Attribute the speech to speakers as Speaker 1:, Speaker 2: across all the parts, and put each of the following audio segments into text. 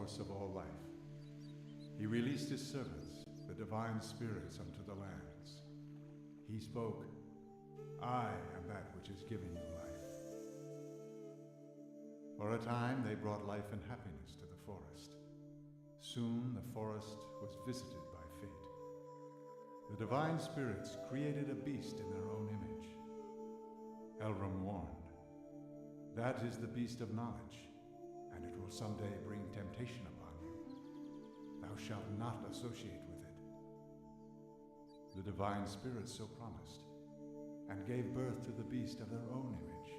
Speaker 1: source of all life. He released his servants, the divine spirits, unto the lands. He spoke, I am that which is giving you life. For a time they brought life and happiness to the forest. Soon the forest was visited by fate. The divine spirits created a beast in their own image. Elram warned, that is the beast of knowledge, and it will someday bring temptation upon you. Thou shalt not associate with it. The divine spirits so promised, and gave birth to the beast of their own image.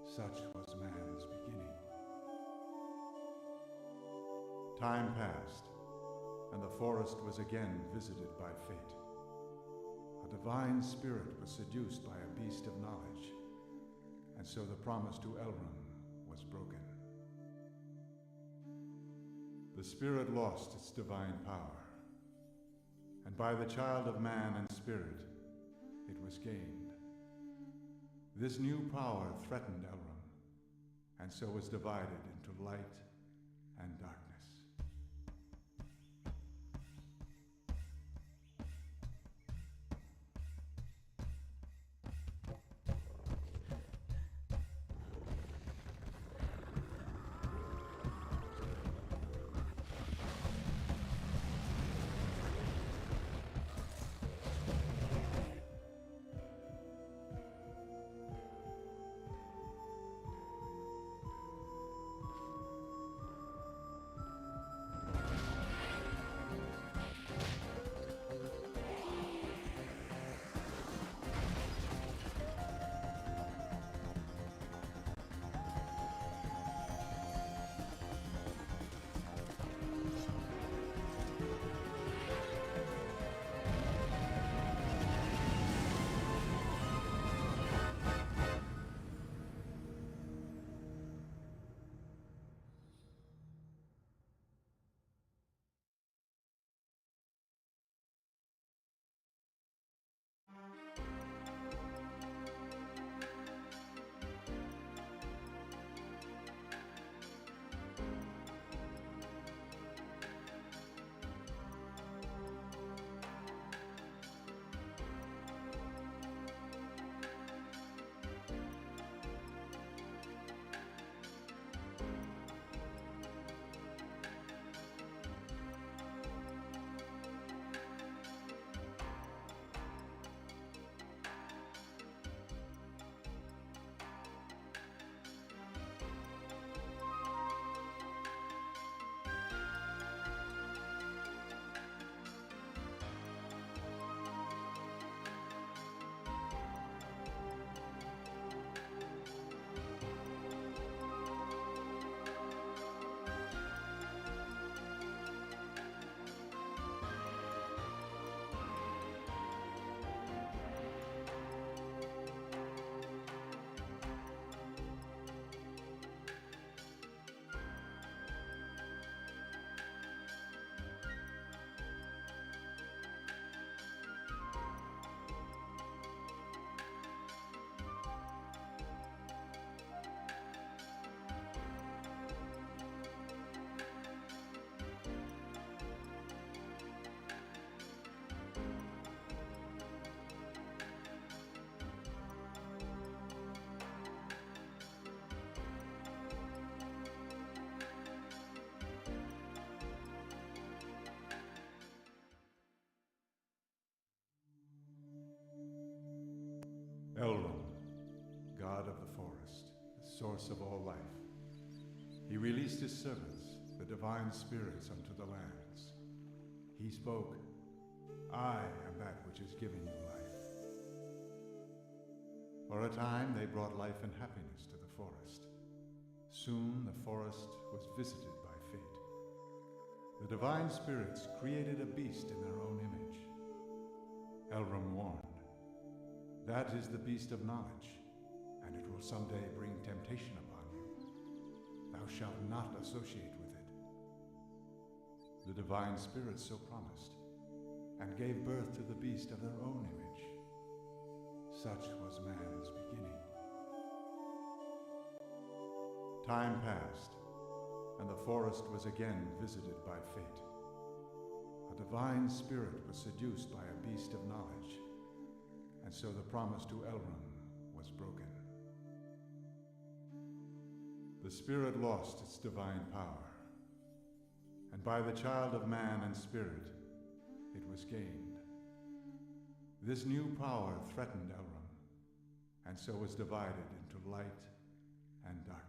Speaker 1: Such was man's beginning. Time passed, and the forest was again visited by fate. A divine spirit was seduced by a beast of knowledge, and so the promise to Elram was broken. The spirit lost its divine power, and by the child of man and spirit, it was gained. This new power threatened Elram, and so was divided into light and darkness. Elram, god of the forest, the source of all life. He released his servants, the divine spirits, unto the lands. He spoke, I am that which is giving you life. For a time they brought life and happiness to the forest. Soon the forest was visited by fate. The divine spirits created a beast in their own image. Elram warned, that is the beast of knowledge, and it will someday bring temptation upon you. Thou shalt not associate with it. The divine spirits so promised, and gave birth to the beast of their own image. Such was man's beginning. Time passed, and the forest was again visited by fate. A divine spirit was seduced by a beast of knowledge, and so the promise to Elrond was broken. The spirit lost its divine power, and by the child of man and spirit, it was gained. This new power threatened Elrond, and so was divided into light and darkness.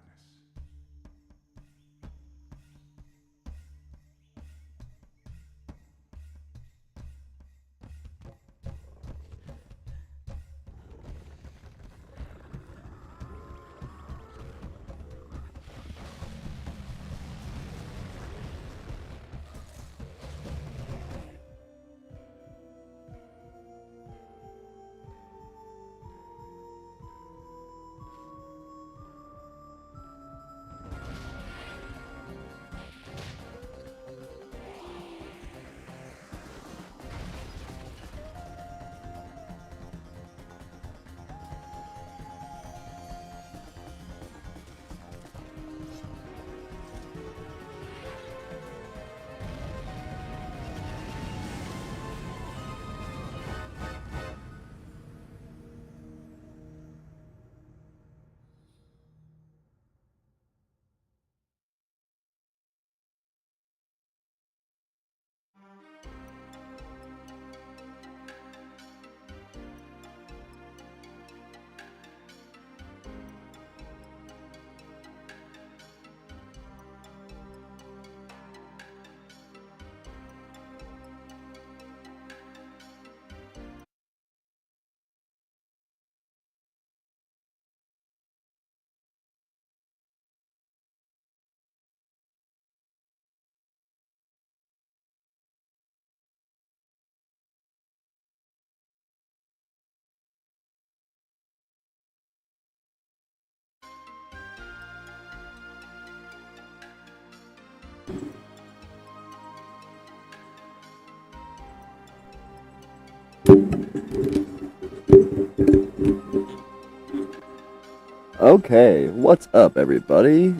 Speaker 2: Okay, what's up everybody?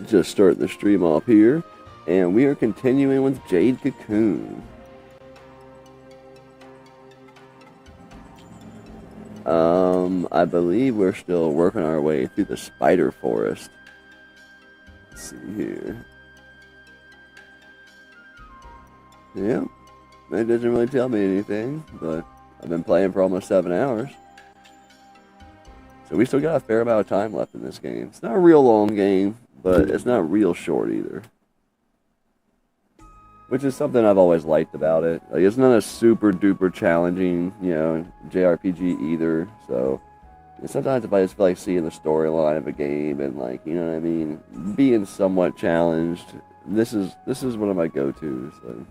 Speaker 2: Just starting the stream off here, and we are continuing with Jade Cocoon. I believe we're still working our way through the spider forest. Let's see here. Yeah, it doesn't really tell me anything, but I've been playing for almost 7 hours. So we still got a fair amount of time left in this game. It's not a real long game, but it's not real short either. Which is something I've always liked about it. Like, it's not a super duper challenging, JRPG either. So sometimes if I just feel like seeing the storyline of a game and, like, you know what I mean, being somewhat challenged, this is one of my go-tos. So.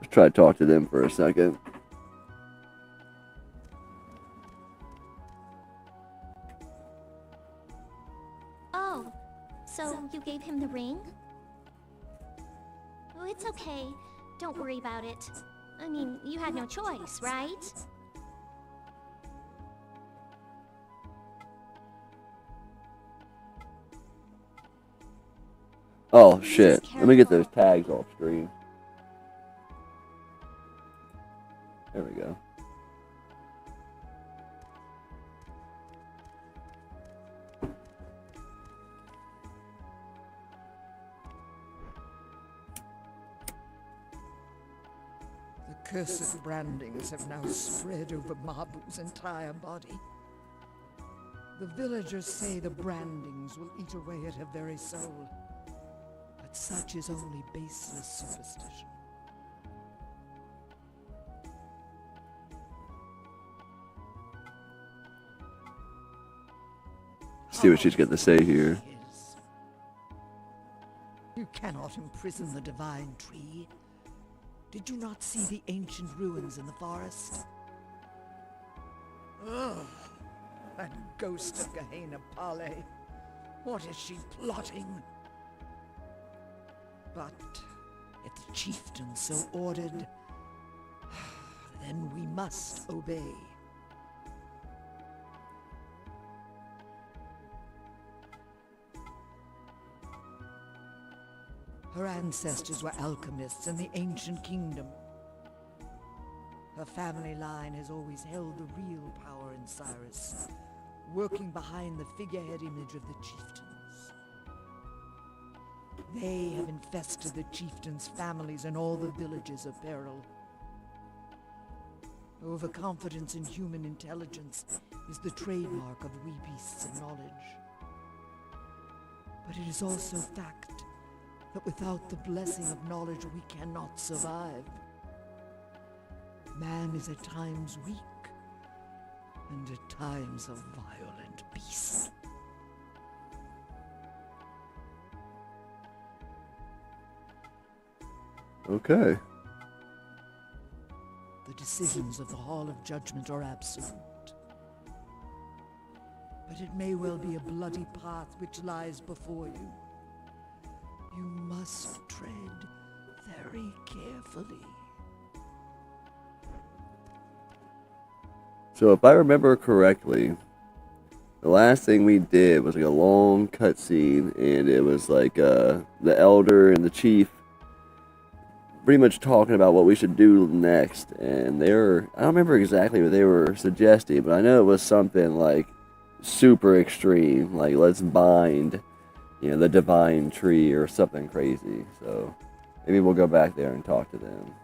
Speaker 2: Let's try to talk to them for a second.
Speaker 3: Oh, so you gave him the ring? Oh, it's okay. Don't worry about it. I mean, you had no choice, right?
Speaker 2: Oh, shit. Let me get those tags off screen. There we go.
Speaker 4: The cursed brandings have now spread over Mabu's entire body. The villagers say the brandings will eat away at her very soul. But such is only baseless superstition.
Speaker 2: See what she's got to say here.
Speaker 4: You cannot imprison the divine tree. Did you not see the ancient ruins in the forest? Ugh, that ghost of Gehenna Pale. What is she plotting? But if the chieftain so ordered, then we must obey. Her ancestors were alchemists in the ancient kingdom. Her family line has always held the real power in Cyrus, working behind the figurehead image of the chieftains. They have infested the chieftains' families and all the villages of peril. Overconfidence in human intelligence is the trademark of we beasts of knowledge. But it is also fact that without the blessing of knowledge we cannot survive. Man is at times weak, and at times a violent beast.
Speaker 2: Okay.
Speaker 4: The decisions of the Hall of Judgment are absolute. But it may well be a bloody path which lies before you. You must tread very carefully.
Speaker 2: So if I remember correctly, the last thing we did was like a long cutscene, and it was like the elder and the chief pretty much talking about what we should do next. And I don't remember exactly what they were suggesting, but I know it was something like super extreme, like let's bind, the divine tree or something crazy. So maybe we'll go back there and talk to them.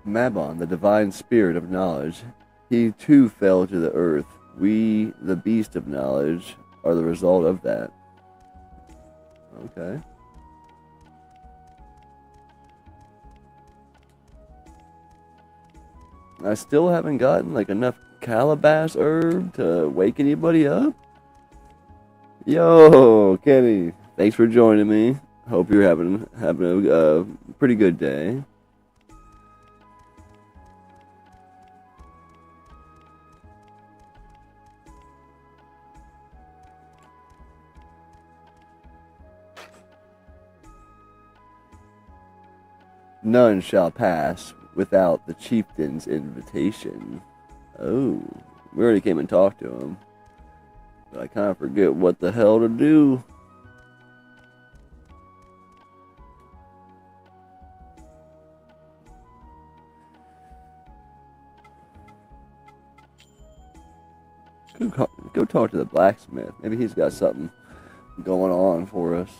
Speaker 2: Mabon, the divine spirit of knowledge, he too fell to the earth. We, the beast of knowledge, are the result of that. Okay. I still haven't gotten like enough calabash herb to wake anybody up. Yo, Kenny, thanks for joining me. Hope you're having a pretty good day. None shall pass without the chieftain's invitation. Oh, we already came and talked to him. But I kind of forget what the hell to do. Go talk to the blacksmith. Maybe he's got something going on for us.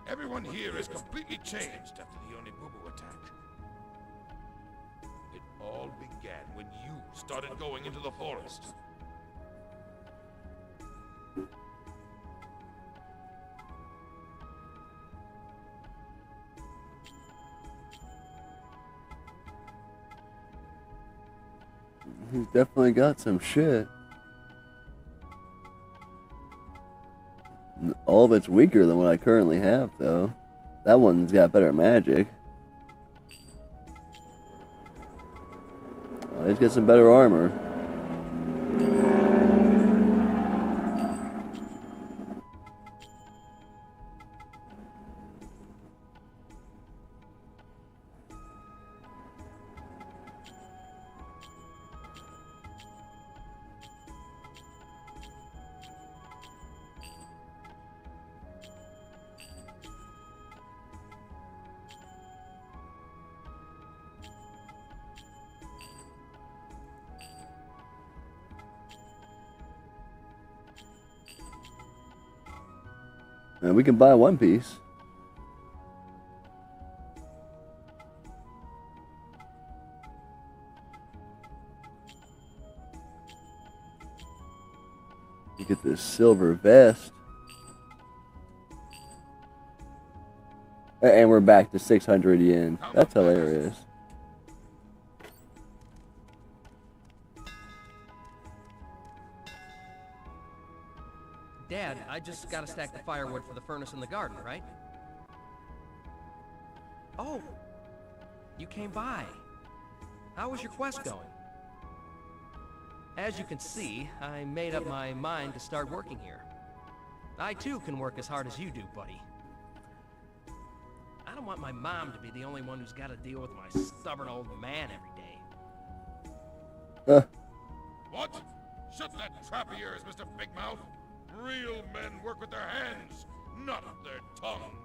Speaker 5: Everyone here is completely changed after the Onibubu attack. It all began when you started going into the forest.
Speaker 2: He's definitely got some shit. All of it's weaker than what I currently have, though. That one's got better magic. He's got some better armor. And we can buy one piece. You get this silver vest. And we're back to 600 yen. That's hilarious.
Speaker 6: Dad, I just gotta stack the firewood for the furnace in the garden, right? Oh, you came by. How was your quest going? As you can see, I made up my mind to start working here. I too can work as hard as you do, buddy. I don't want my mom to be the only one who's got to deal with my stubborn old man every day.
Speaker 5: What? Shut that trap of yours, Mr. Big Mouth. Real men work with their hands, not their tongues.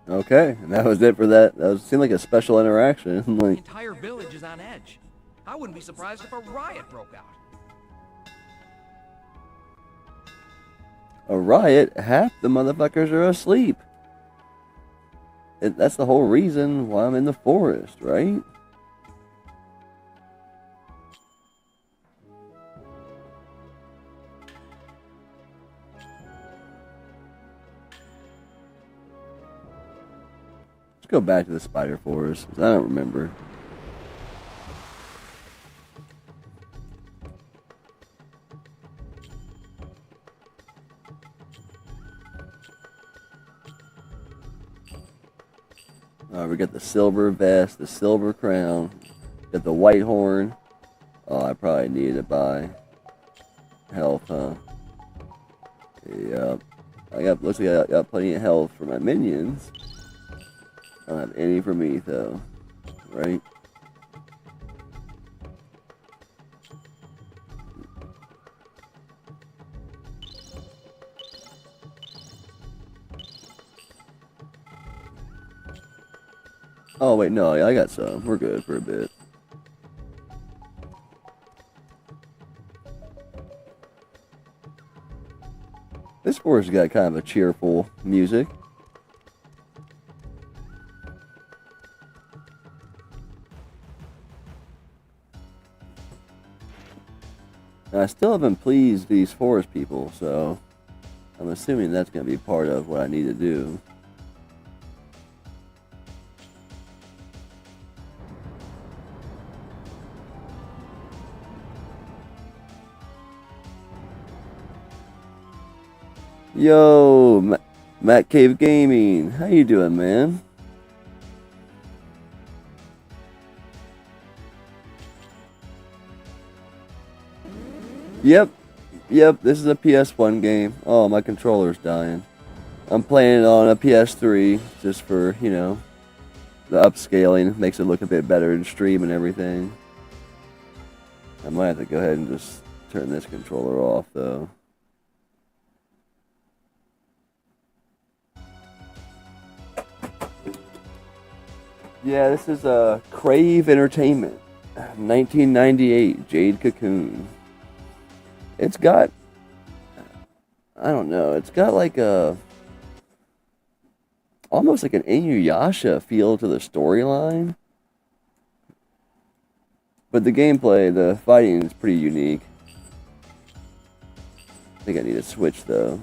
Speaker 2: Okay, and that was it for that. That seemed like a special interaction.
Speaker 6: The
Speaker 2: Like,
Speaker 6: entire village is on edge. I wouldn't be surprised if a riot broke out.
Speaker 2: a riot? Half the motherfuckers are asleep. That's the whole reason why I'm in the forest, right? Let's go back to the spider forest, 'cause I don't remember. We got the silver vest, the silver crown, got the white horn. Oh, I probably need to buy health, huh? Yep. Looks like I got plenty of health for my minions. I don't have any for me though, right? Oh wait, no, I got some. We're good for a bit. This forest has got kind of a cheerful music. And I still haven't pleased these forest people, so I'm assuming that's going to be part of what I need to do. Yo, Matt Cave Gaming, how you doing, man? Yep, this is a PS1 game. Oh, my controller's dying. I'm playing it on a PS3 just for, you know, the upscaling. Makes it look a bit better in stream and everything. I might have to go ahead and just turn this controller off, though. Yeah, this is Crave Entertainment, 1998, Jade Cocoon. It's got, I don't know, it's got like almost like an Inuyasha feel to the storyline. But the gameplay, the fighting is pretty unique. I think I need to switch though.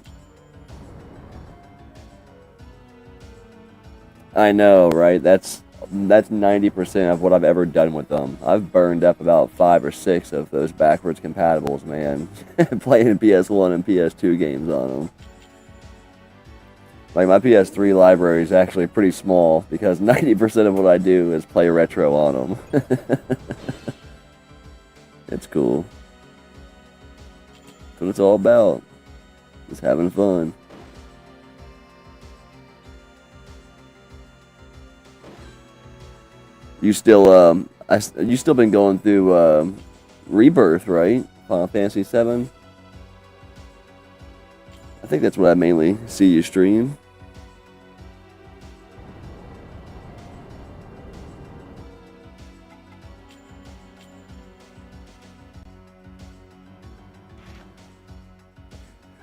Speaker 2: I know, right? That's 90% of what I've ever done with them. I've burned up about 5 or 6 of those backwards compatibles, man. Playing PS1 and PS2 games on them. Like, my PS3 library is actually pretty small because 90% of what I do is play retro on them. It's cool. That's what it's all about. Just having fun. You still, you still been going through Rebirth, right? Final Fantasy VII. I think that's what I mainly see you stream.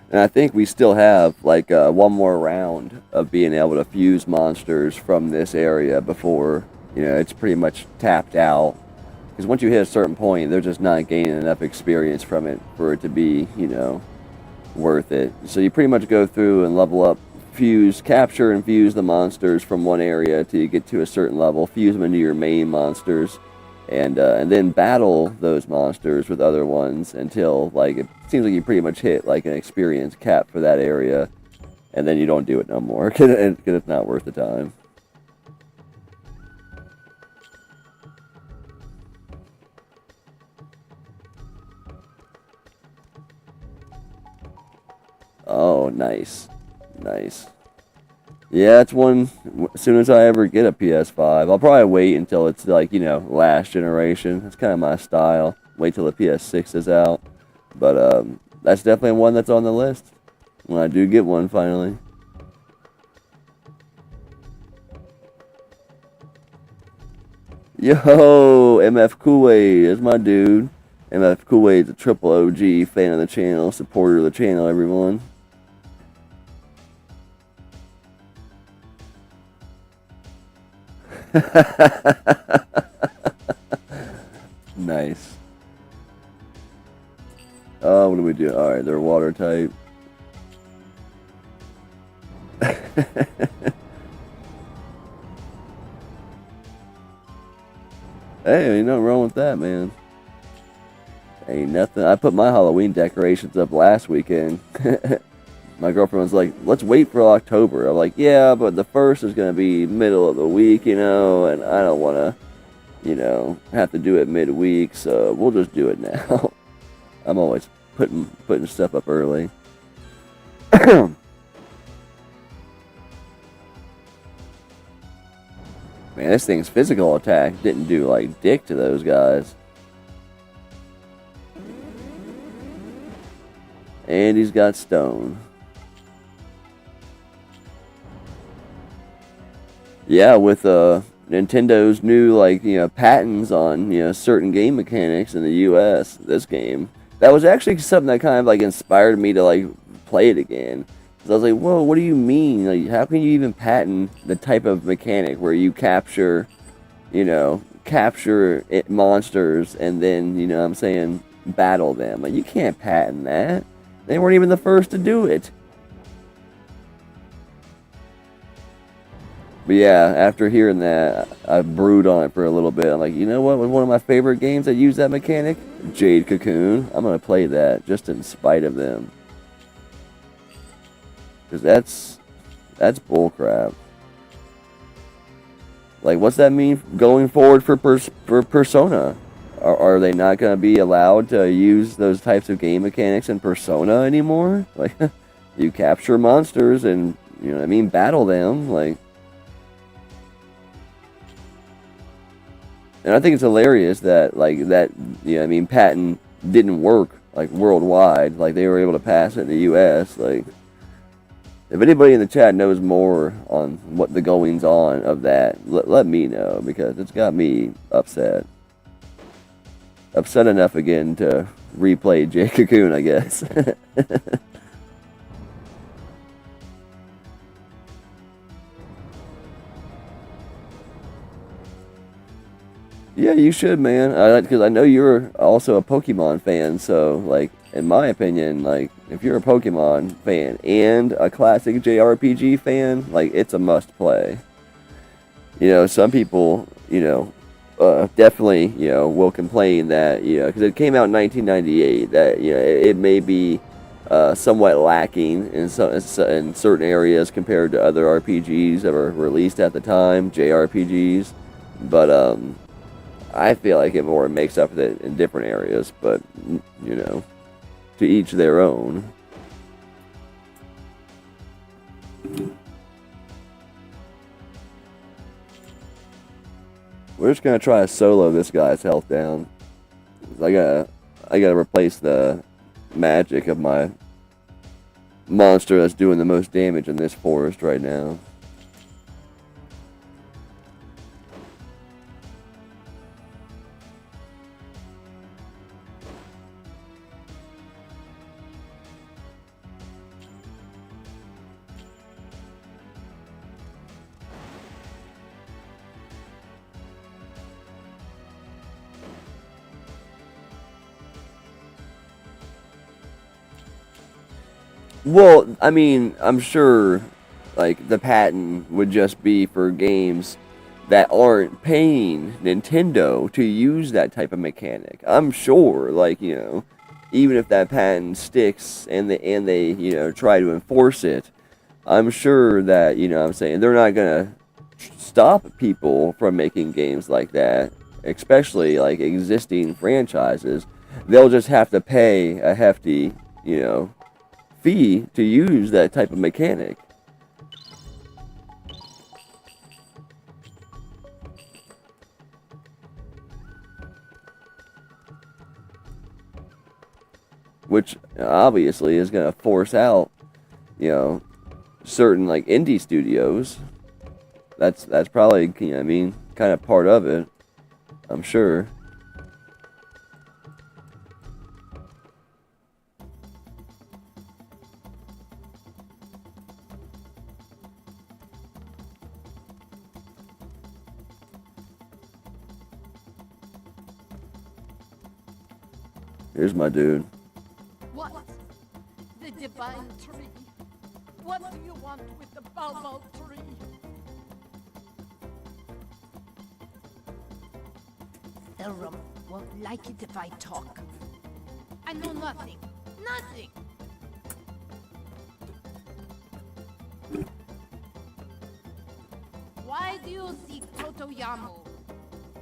Speaker 2: And I think we still have like one more round of being able to fuse monsters from this area before, you know, it's pretty much tapped out. Because once you hit a certain point, they're just not gaining enough experience from it for it to be, you know, worth it. So you pretty much go through and level up, capture and fuse the monsters from one area till you get to a certain level, fuse them into your main monsters, and then battle those monsters with other ones until, like, it seems like you pretty much hit, like, an experience cap for that area, and then you don't do it no more, because it's not worth the time. Oh, nice. Nice. Yeah, it's one, as soon as I ever get a PS5, I'll probably wait until it's, like, you know, last generation. That's kind of my style. Wait till the PS6 is out. But, that's definitely one that's on the list when I do get one, finally. Yo, MF Kool-Aid is my dude. MF Kool-Aid's a triple OG fan of the channel, supporter of the channel, everyone. Nice. Oh, what do we do? Alright, they're water type. Hey, ain't nothing wrong with that, man. Ain't nothing. I put my Halloween decorations up last weekend. My girlfriend was like, let's wait for October. I'm like, yeah, but the 1st is going to be middle of the week, you know, and I don't want to, you know, have to do it midweek, so we'll just do it now. I'm always putting stuff up early. Man, this thing's physical attack didn't do, like, dick to those guys. And he's got stone. Yeah, with Nintendo's new, like, you know, patents on, you know, certain game mechanics in the US, this game, that was actually something that kind of, like, inspired me to, like, play it again. So I was like, whoa, what do you mean? Like, how can you even patent the type of mechanic where you capture, you know, monsters and then, you know what I'm saying, battle them? Like, you can't patent that. They weren't even the first to do it. But yeah, after hearing that, I brooded on it for a little bit. I'm like, you know what? One of my favorite games that use that mechanic, Jade Cocoon. I'm gonna play that just in spite of them, because that's bullcrap. Like, what's that mean going forward for Persona? Are they not gonna be allowed to use those types of game mechanics in Persona anymore? Like, you capture monsters and, you know what I mean, battle them, like. And I think it's hilarious that, like, that, you know, I mean, patent didn't work, like, worldwide. Like, they were able to pass it in the U.S. Like, if anybody in the chat knows more on what the goings on of that, let me know, because it's got me upset. Upset enough again to replay J. Cocoon, I guess. Yeah, you should, man. Because I know you're also a Pokemon fan, so, like, in my opinion, like, if you're a Pokemon fan and a classic JRPG fan, like, it's a must-play. You know, some people, you know, definitely, you know, will complain that, you know, because it came out in 1998, that, you know, it may be somewhat lacking in certain areas compared to other RPGs that were released at the time, JRPGs, but, I feel like it more makes up for it in different areas, but, you know, to each their own. We're just gonna try to solo this guy's health down. I gotta replace the magic of my monster that's doing the most damage in this forest right now. Well, I mean, I'm sure, like, the patent would just be for games that aren't paying Nintendo to use that type of mechanic. I'm sure, like, even if that patent sticks and they try to enforce it, I'm sure that, I'm saying, they're not gonna stop people from making games like that, especially like existing franchises. They'll just have to pay a hefty, fee to use that type of mechanic. Which obviously is going to force out, certain like indie studios. That's probably, kind of part of it, I'm sure. Here's my dude.
Speaker 4: What? The divine tree. What do you want with the Baobab tree?
Speaker 7: Elrum won't like it if I talk. I know nothing. Nothing! Why do you seek Totoyamu?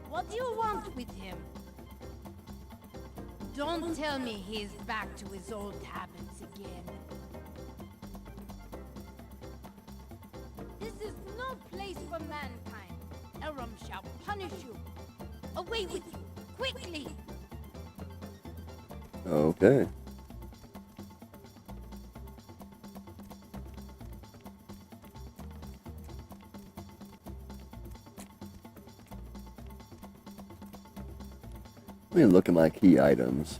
Speaker 7: What do you want with him? Don't tell me he's back to his old habits again. This is no place for mankind. Elrum shall punish you. Away with you, quickly!
Speaker 2: Okay. Let me look at my key items.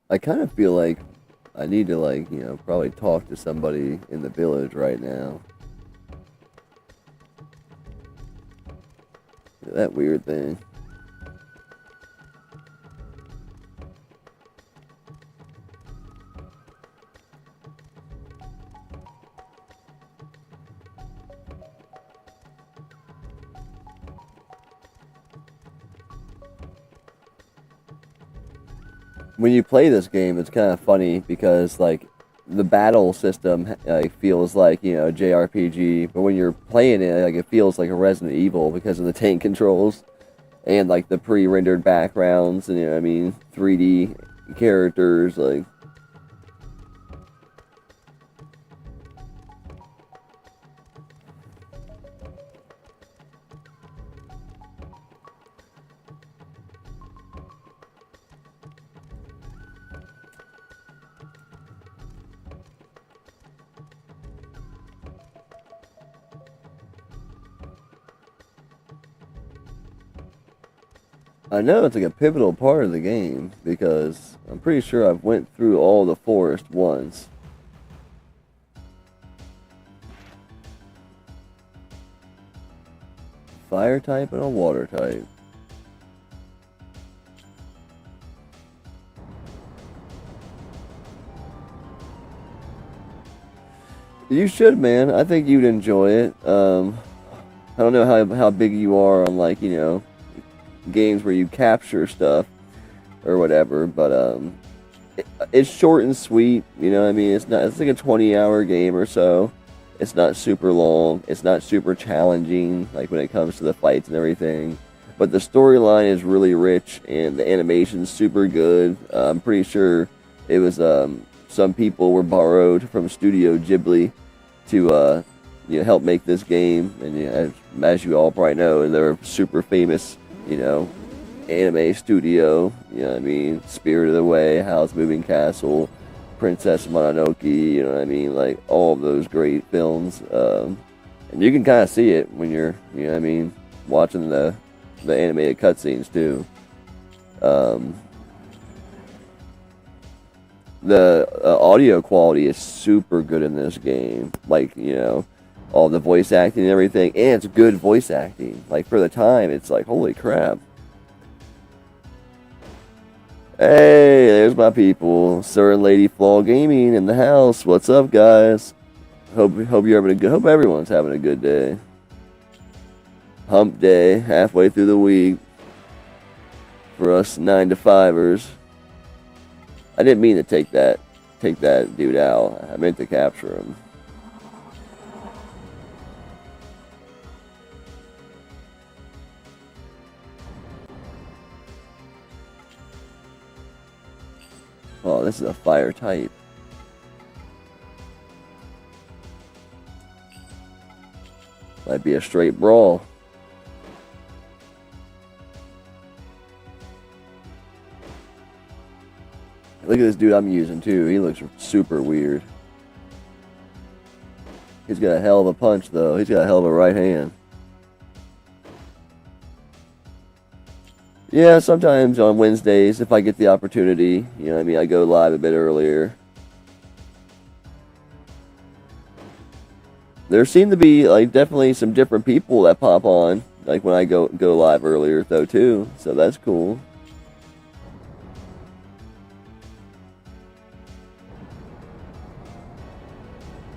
Speaker 2: I kind of feel like I need to, like, probably talk to somebody in the village right now. That weird thing. When you play this game, it's kind of funny because, like, the battle system feels like, JRPG, but when you're playing it, like, it feels like a Resident Evil because of the tank controls and, like, the pre-rendered backgrounds and, 3D characters, like. I know it's like a pivotal part of the game because I'm pretty sure I've went through all the forest once. Fire type and a water type. You should, man. I think you'd enjoy it. I don't know how big you are on, like, games where you capture stuff or whatever, but it's short and sweet, it's like a 20-hour game or so. It's not super long, it's not super challenging, like when it comes to the fights and everything, but the storyline is really rich and the animation's super good. I'm pretty sure it was some people were borrowed from Studio Ghibli to help make this game, and as you all probably know, they're a super famous anime studio, Spirited Away, Howl's Moving Castle, Princess Mononoke, like all of those great films, and you can kind of see it when you're, watching the the animated cutscenes too. The audio quality is super good in this game. Like, you know, all the voice acting and everything, and it's good voice acting. Like, for the time, it's like, holy crap. Hey, there's my people. Sir and Lady Flaw Gaming in the house. What's up, guys? Hope you're having a good. Hope everyone's having a good day. Hump day, halfway through the week. For us 9-to-5ers. I didn't mean to take that dude out. I meant to capture him. Oh, this is a fire type. Might be a straight brawl. Look at this dude I'm using too. He looks super weird. He's got a hell of a punch though. He's got a hell of a right hand. Yeah, sometimes on Wednesdays, if I get the opportunity, you know what I mean, I go live a bit earlier. There seem to be, like, definitely some different people that pop on, like, when I go live earlier, though, too. So that's cool.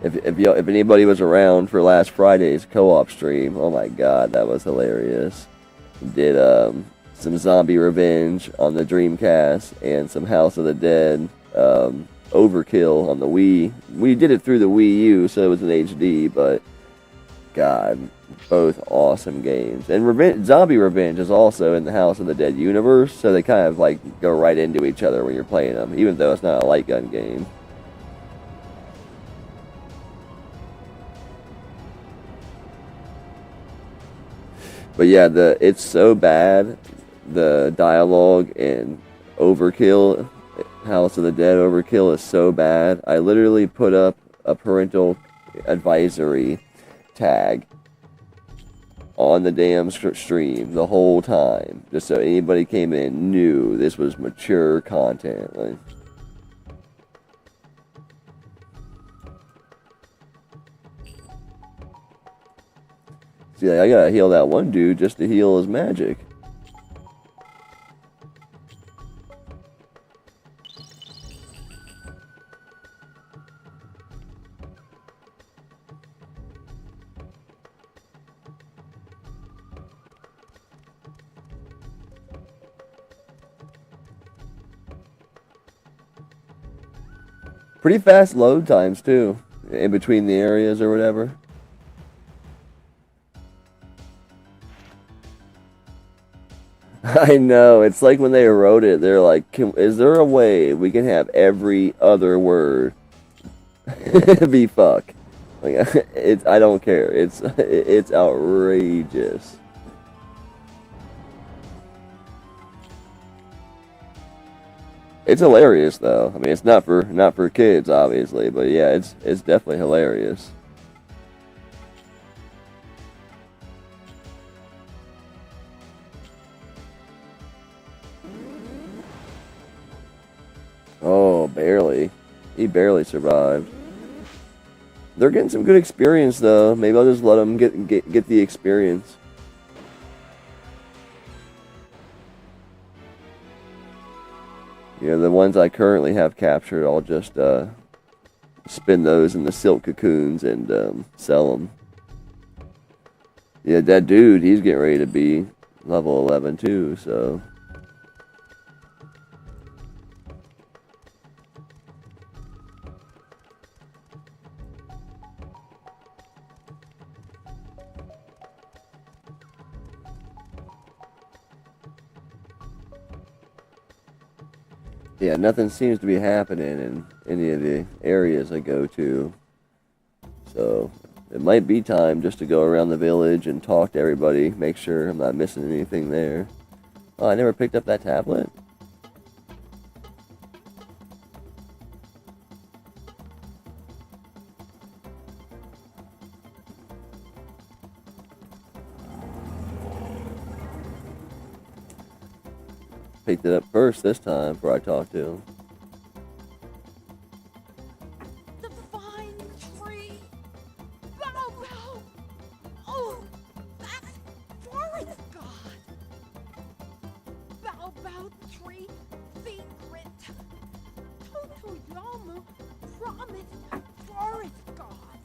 Speaker 2: If anybody was around for last Friday's co-op stream, oh my god, that was hilarious. Did, some Zombie Revenge on the Dreamcast and some House of the Dead Overkill on the Wii. We did it through the Wii U, so it was in HD, but god, both awesome games. And Zombie Revenge is also in the House of the Dead universe, so they kind of like go right into each other when you're playing them, even though it's not a light gun game. But yeah, it's so bad. The dialogue in Overkill, House of the Dead Overkill is so bad. I literally put up a parental advisory tag on the damn stream the whole time, just so anybody came in knew this was mature content. Like, see, like, I gotta heal that one dude just to heal his magic. Pretty fast load times, too, in between the areas or whatever. I know, it's like when they wrote it, they're like, is there a way we can have every other word be fuck? Like, I don't care. It's outrageous. It's hilarious though. I mean, it's not for kids, obviously, but yeah, it's definitely hilarious. Oh, barely. He barely survived. They're getting some good experience though. Maybe I'll just let them get the experience. Yeah, the ones I currently have captured, I'll just spin those in the silk cocoons and sell them. Yeah, that dude, he's getting ready to be level 11 too, so. Yeah, nothing seems to be happening in any of the areas I go to. So, it might be time just to go around the village and talk to everybody, make sure I'm not missing anything there. Oh, I never picked up that tablet? picked it up first this time before I talked to him.
Speaker 7: The vine tree. Bow Bow. Oh, that's forest god. Bow Bow tree secret. Totoyamu promised forest god.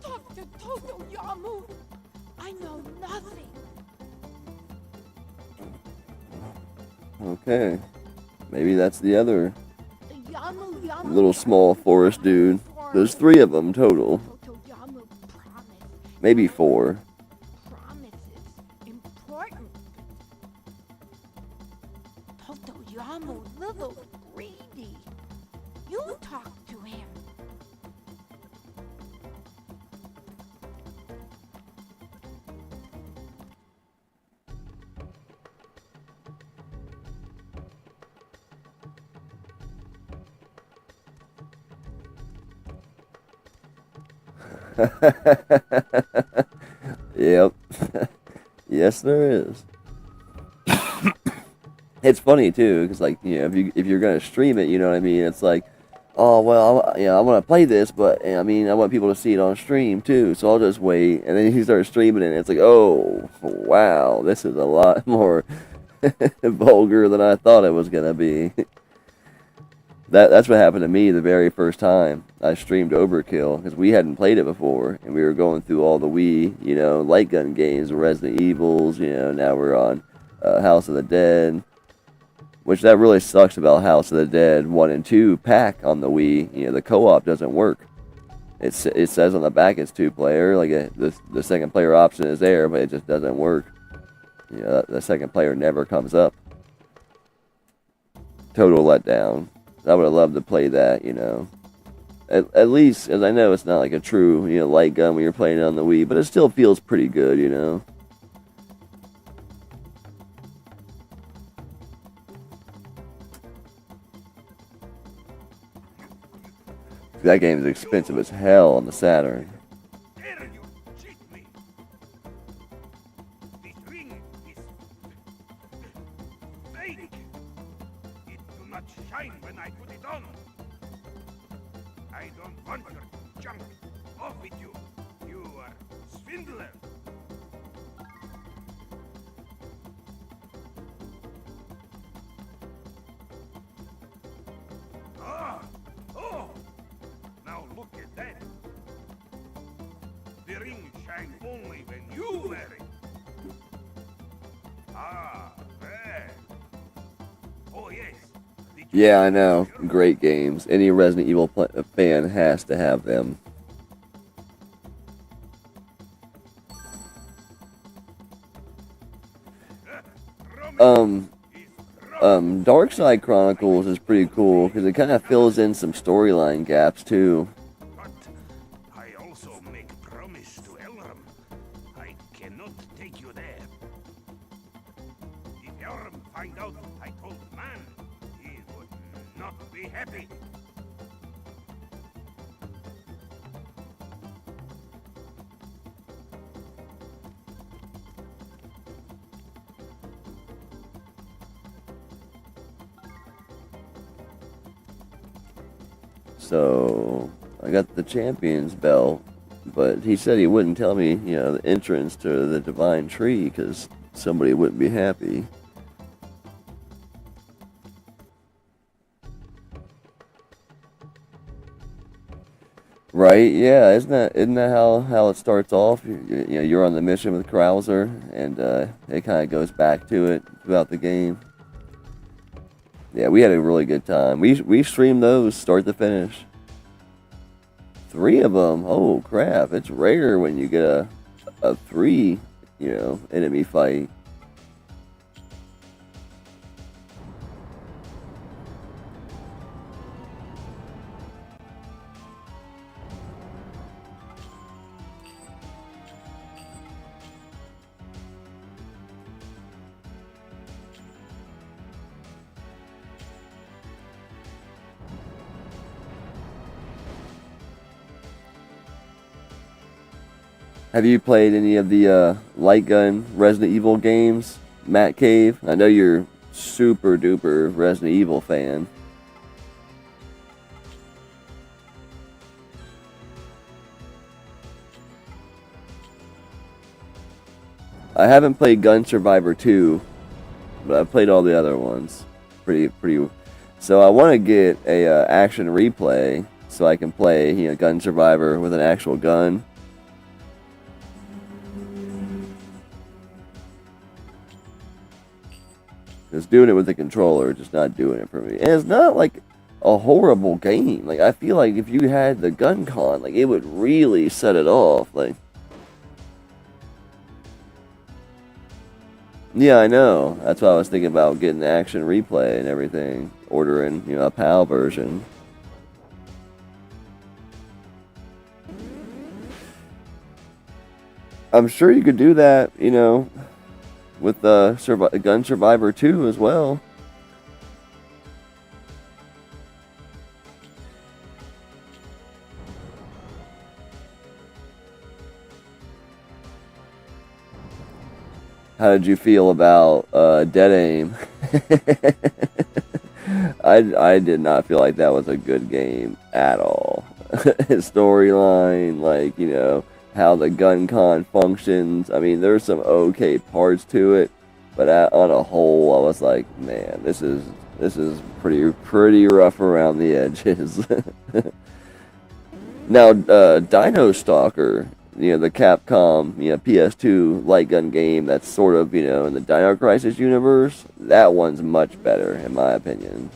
Speaker 7: Talk to Totoyamu. I know nothing.
Speaker 2: Okay. Maybe that's the other
Speaker 7: The Yamu
Speaker 2: little small forest dude. There's 3 of them total.
Speaker 7: Totoyamu promised.
Speaker 2: Maybe 4.
Speaker 7: Promise is important. Totoyamu's little greedy. You talk to him.
Speaker 2: Yep. Yes, there is. It's funny too, because like, you know, if you're gonna stream it, you know what I mean. It's like, oh well, I want to play this, but I mean, I want people to see it on stream too, so I'll just wait. And then you start streaming it, and it's like, oh wow, this is a lot more vulgar than I thought it was gonna be. That's what happened to me the very first time I streamed Overkill, because we hadn't played it before, and we were going through all the Wii, you know, light gun games, Resident Evils, you know, now we're on House of the Dead, which that really sucks about House of the Dead 1 and 2 pack on the Wii. You know, the co-op doesn't work. It says on the back it's 2-player, like the second player option is there, but it just doesn't work. You know, the second player never comes up. Total letdown. I would have loved to play that, you know. At least, as I know, it's not like a true, you know, light gun when you're playing it on the Wii, but it still feels pretty good, you know. That game is expensive as hell on the Saturn.
Speaker 5: Dare you cheat me? This ring is fake. It do not shine when I put it on. I don't want your junk. Off with you. You are swindler. Oh! Now look at that. The ring shines only when you wear it. There. Oh yes. Did you
Speaker 2: Yeah, I know. Great games. Any Resident Evil fan has to have them. Dark Side Chronicles is pretty cool because it kind of fills in some storyline gaps too.
Speaker 5: But I also make promise to Elram. I cannot take you there. If Elram find out I told man, he would not be happy.
Speaker 2: So I got the champion's belt, but he said he wouldn't tell me, you know, the entrance to the Divine Tree because somebody wouldn't be happy. Right? Yeah. Isn't that how it starts off? You know, you're on the mission with Krauser, and it kind of goes back to it throughout the game. Yeah, we had a really good time. We streamed those start to finish. 3 of them. Oh crap! It's rare when you get a 3, you know, enemy fight. Have you played any of the light gun Resident Evil games? Matt Cave. I know you're super duper Resident Evil fan. I haven't played Gun Survivor 2, but I've played all the other ones. Pretty. So I want to get a action replay so I can play, Gun Survivor with an actual gun. Because doing it with the controller, just not doing it for me. And it's not like a horrible game. Like, I feel like if you had the gun con, like, it would really set it off. Like, yeah, I know. That's why I was thinking about getting the action replay and everything. Ordering, a PAL version. I'm sure you could do that, with Gun Survivor 2 as well. How did you feel about Dead Aim? I did not feel like that was a good game at all. Storyline, like, how the gun con functions. I mean, there's some okay parts to it, but on a whole, I was like, man, this is pretty rough around the edges. Now, Dino Stalker, the Capcom, PS2 light gun game that's sort of, in the Dino Crisis universe, that one's much better, in my opinion.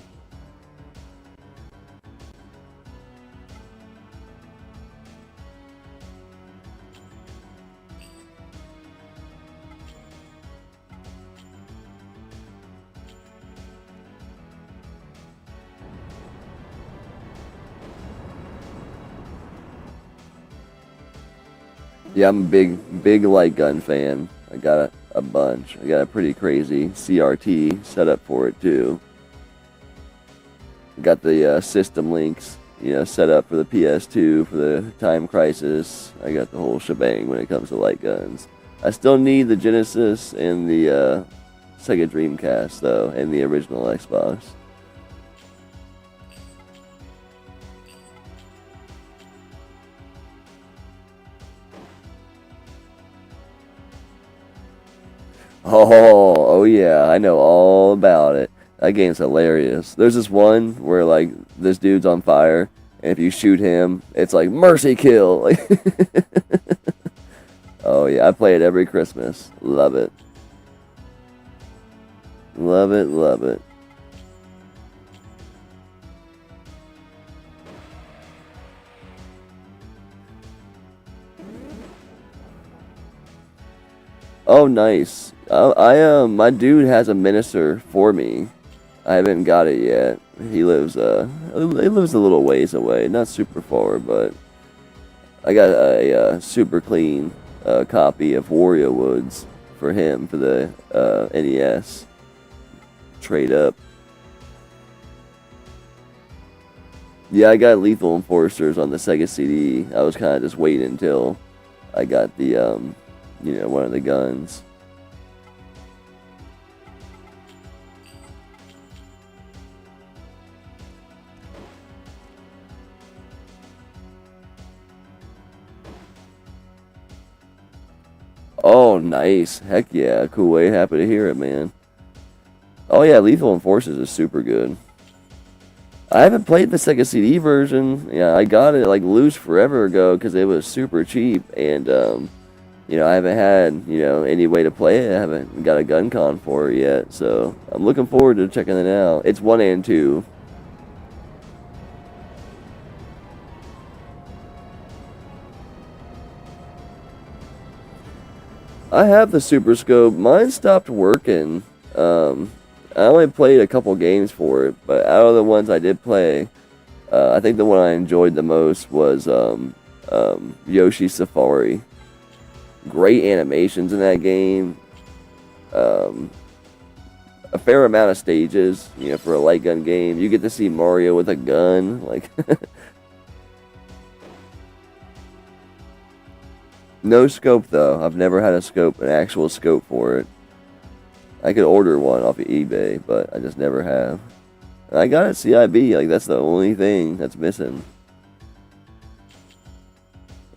Speaker 2: Yeah, I'm a big light gun fan. I got a bunch. I got a pretty crazy CRT setup for it too. Got the system links, set up for the PS2 for the Time Crisis. I got the whole shebang when it comes to light guns. I still need the Genesis and the Sega Dreamcast though, and the original Xbox. Oh yeah, I know all about it. That game's hilarious. There's this one where, like, this dude's on fire, and if you shoot him, it's like, mercy kill! Oh yeah, I play it every Christmas. Love it. Love it, love it. Oh, nice. My dude has a minister for me. I haven't got it yet. He lives a little ways away, not super far, but I got a super clean copy of Wario Woods for him for the NES. Trade up. Yeah, I got Lethal Enforcers on the Sega CD. I was kind of just waiting until I got the one of the guns. Oh, nice. Heck yeah. Cool way. Happy to hear it, man. Oh, yeah. Lethal Enforcers is super good. I haven't played the Sega CD version. Yeah, I got it, like, loose forever ago because it was super cheap. And, I haven't had, any way to play it. I haven't got a gun con for it yet. So I'm looking forward to checking it out. It's 1 and 2. I have the Super Scope. Mine stopped working. I only played a couple games for it, but out of the ones I did play, I think the one I enjoyed the most was Yoshi's Safari. Great animations in that game. A fair amount of stages, for a light gun game. You get to see Mario with a gun, like. No scope though. I've never had an actual scope for it. I could order one off of eBay, but I just never have. And I got it CIB, like that's the only thing that's missing.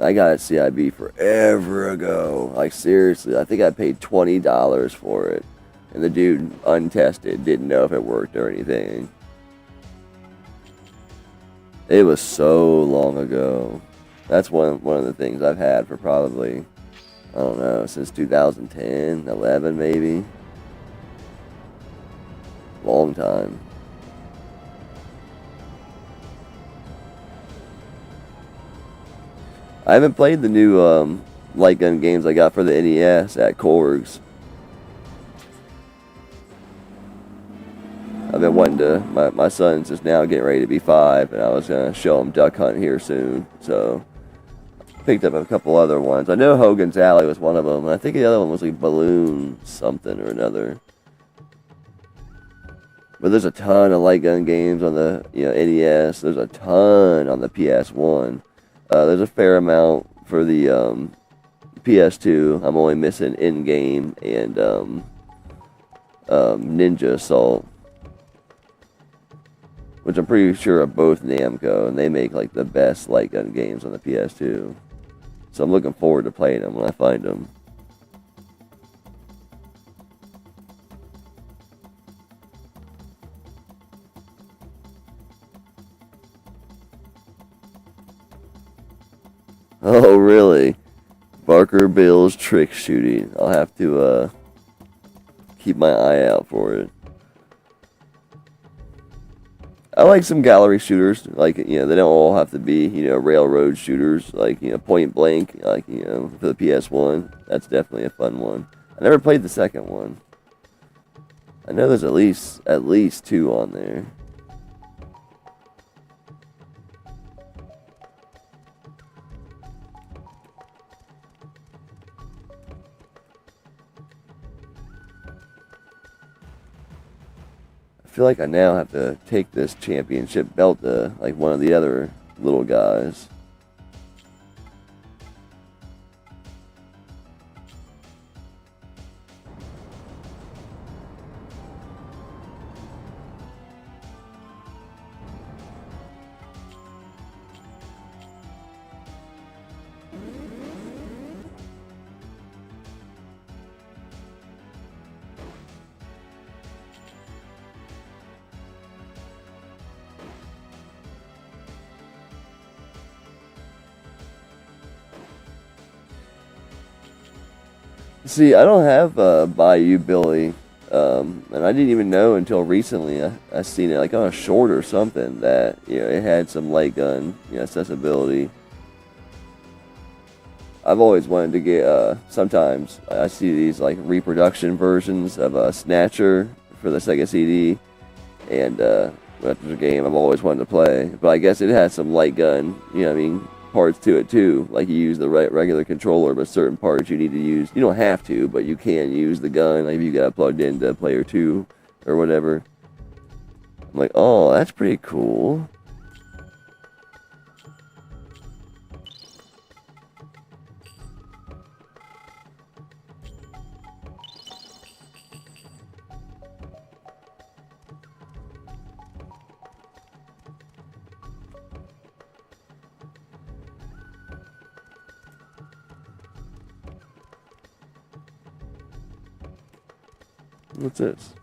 Speaker 2: I got it CIB forever ago. Like seriously, I think I paid $20 for it. And the dude, untested, didn't know if it worked or anything. It was so long ago. That's one of the things I've had for probably, I don't know, since 2010, 11 maybe. Long time. I haven't played the new light gun games I got for the NES at Korg's. I've been wanting to, my son's just now getting ready to be 5, and I was going to show him Duck Hunt here soon, so picked up a couple other ones. I know Hogan's Alley was one of them, and I think the other one was like Balloon something or another. But there's a ton of light gun games on the NES. There's a ton on the PS1. There's a fair amount for the PS2. I'm only missing In-Game and Ninja Assault, which I'm pretty sure are both Namco, and they make like the best light gun games on the PS2. So I'm looking forward to playing them when I find them. Oh, really? Barker Bill's trick shooting. I'll have to keep my eye out for it. I like some gallery shooters. Like, they don't all have to be, railroad shooters. Like, Point Blank, like, for the PS1. That's definitely a fun one. I never played the second one. I know there's at least 2 on there. I feel like I now have to take this championship belt to like one of the other little guys. See, I don't have Bayou Billy, and I didn't even know until recently. I seen it like on a short or something that it had some light gun accessibility. I've always wanted to get. Sometimes I see these like reproduction versions of Snatcher for the Sega CD, and that's a game I've always wanted to play. But I guess it has some light gun, parts to it too. Like you use the regular controller, but certain parts you need to use. You don't have to, but you can use the gun. Like if you got it plugged into player 2 or whatever. I'm like, oh, that's pretty cool. What's this?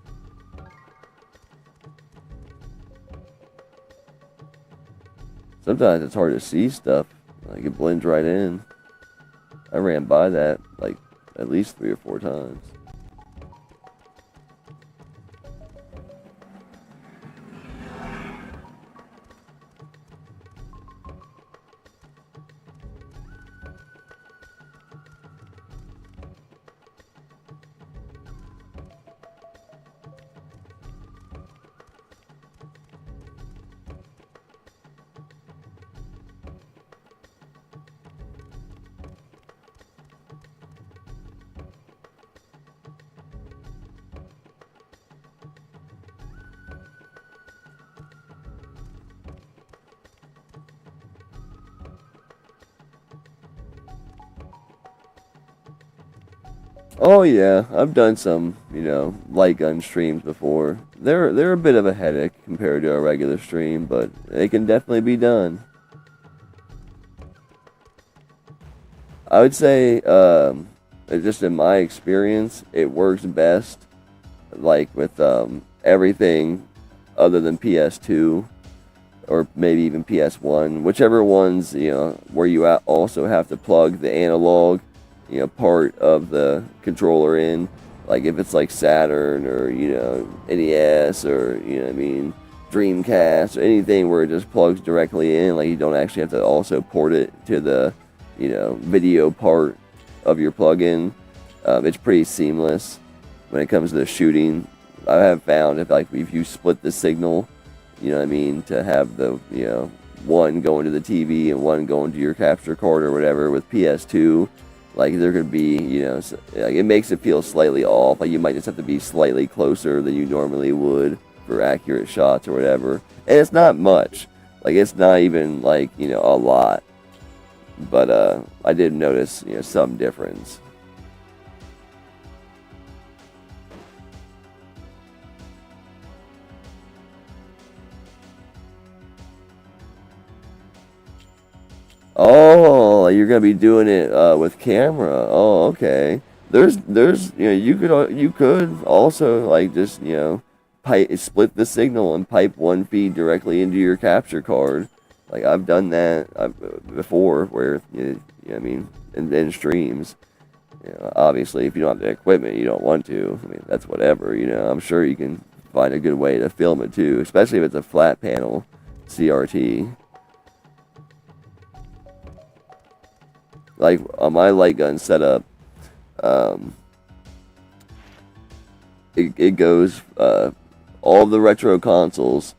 Speaker 2: Sometimes it's hard to see stuff. Like it blends right in. I ran by that like at least 3 or 4 times. Oh yeah, I've done some, light gun streams before. They're a bit of a headache compared to a regular stream, but they can definitely be done. I would say, just in my experience, it works best, like with everything other than PS2 or maybe even PS1, whichever ones where you also have to plug the analog, part of the controller in. Like if it's like Saturn or NES or what I mean, Dreamcast or anything where it just plugs directly in, like you don't actually have to also port it to the video part of your plug-in. It's pretty seamless when it comes to the shooting. I have found if you split the signal, to have the one going to the TV and one going to your capture card or whatever with PS2, like there could be like it makes it feel slightly off. Like you might just have to be slightly closer than you normally would for accurate shots or whatever. And it's not much. Like it's not even like a lot. But I did notice some difference. Oh, you're gonna be doing it with camera. Oh, okay. There's you could also like just split the signal and pipe one feed directly into your capture card. Like I've done that before, where I mean, in streams. Obviously, if you don't have the equipment, you don't want to. I mean, that's whatever. I'm sure you can find a good way to film it too, especially if it's a flat panel CRT. Like on my light gun setup, it goes all the retro consoles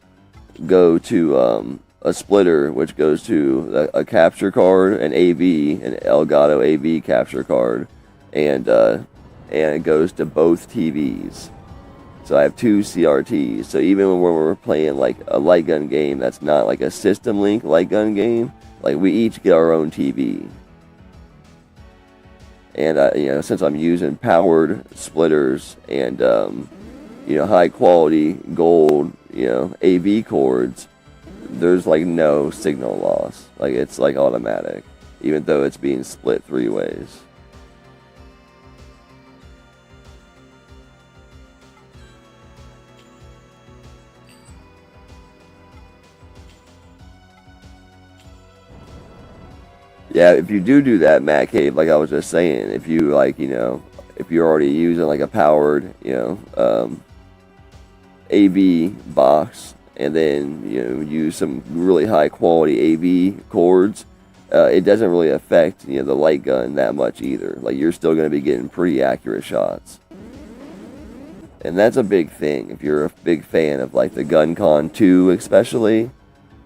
Speaker 2: go to a splitter, which goes to a capture card, an Elgato AV capture card, and it goes to both TVs. So I have two CRTs. So even when we're playing like a light gun game that's not like a system link light gun game, like we each get our own TV. And since I'm using powered splitters and high quality gold AV cords, there's like no signal loss. Like it's like automatic, even though it's being split 3 ways. Yeah, if you do that, Matt Cave, like I was just saying, if you if you're already using like a powered, AV box, and then use some really high quality AV cords, it doesn't really affect the light gun that much either. Like you're still going to be getting pretty accurate shots, and that's a big thing. If you're a big fan of like the GunCon 2, especially,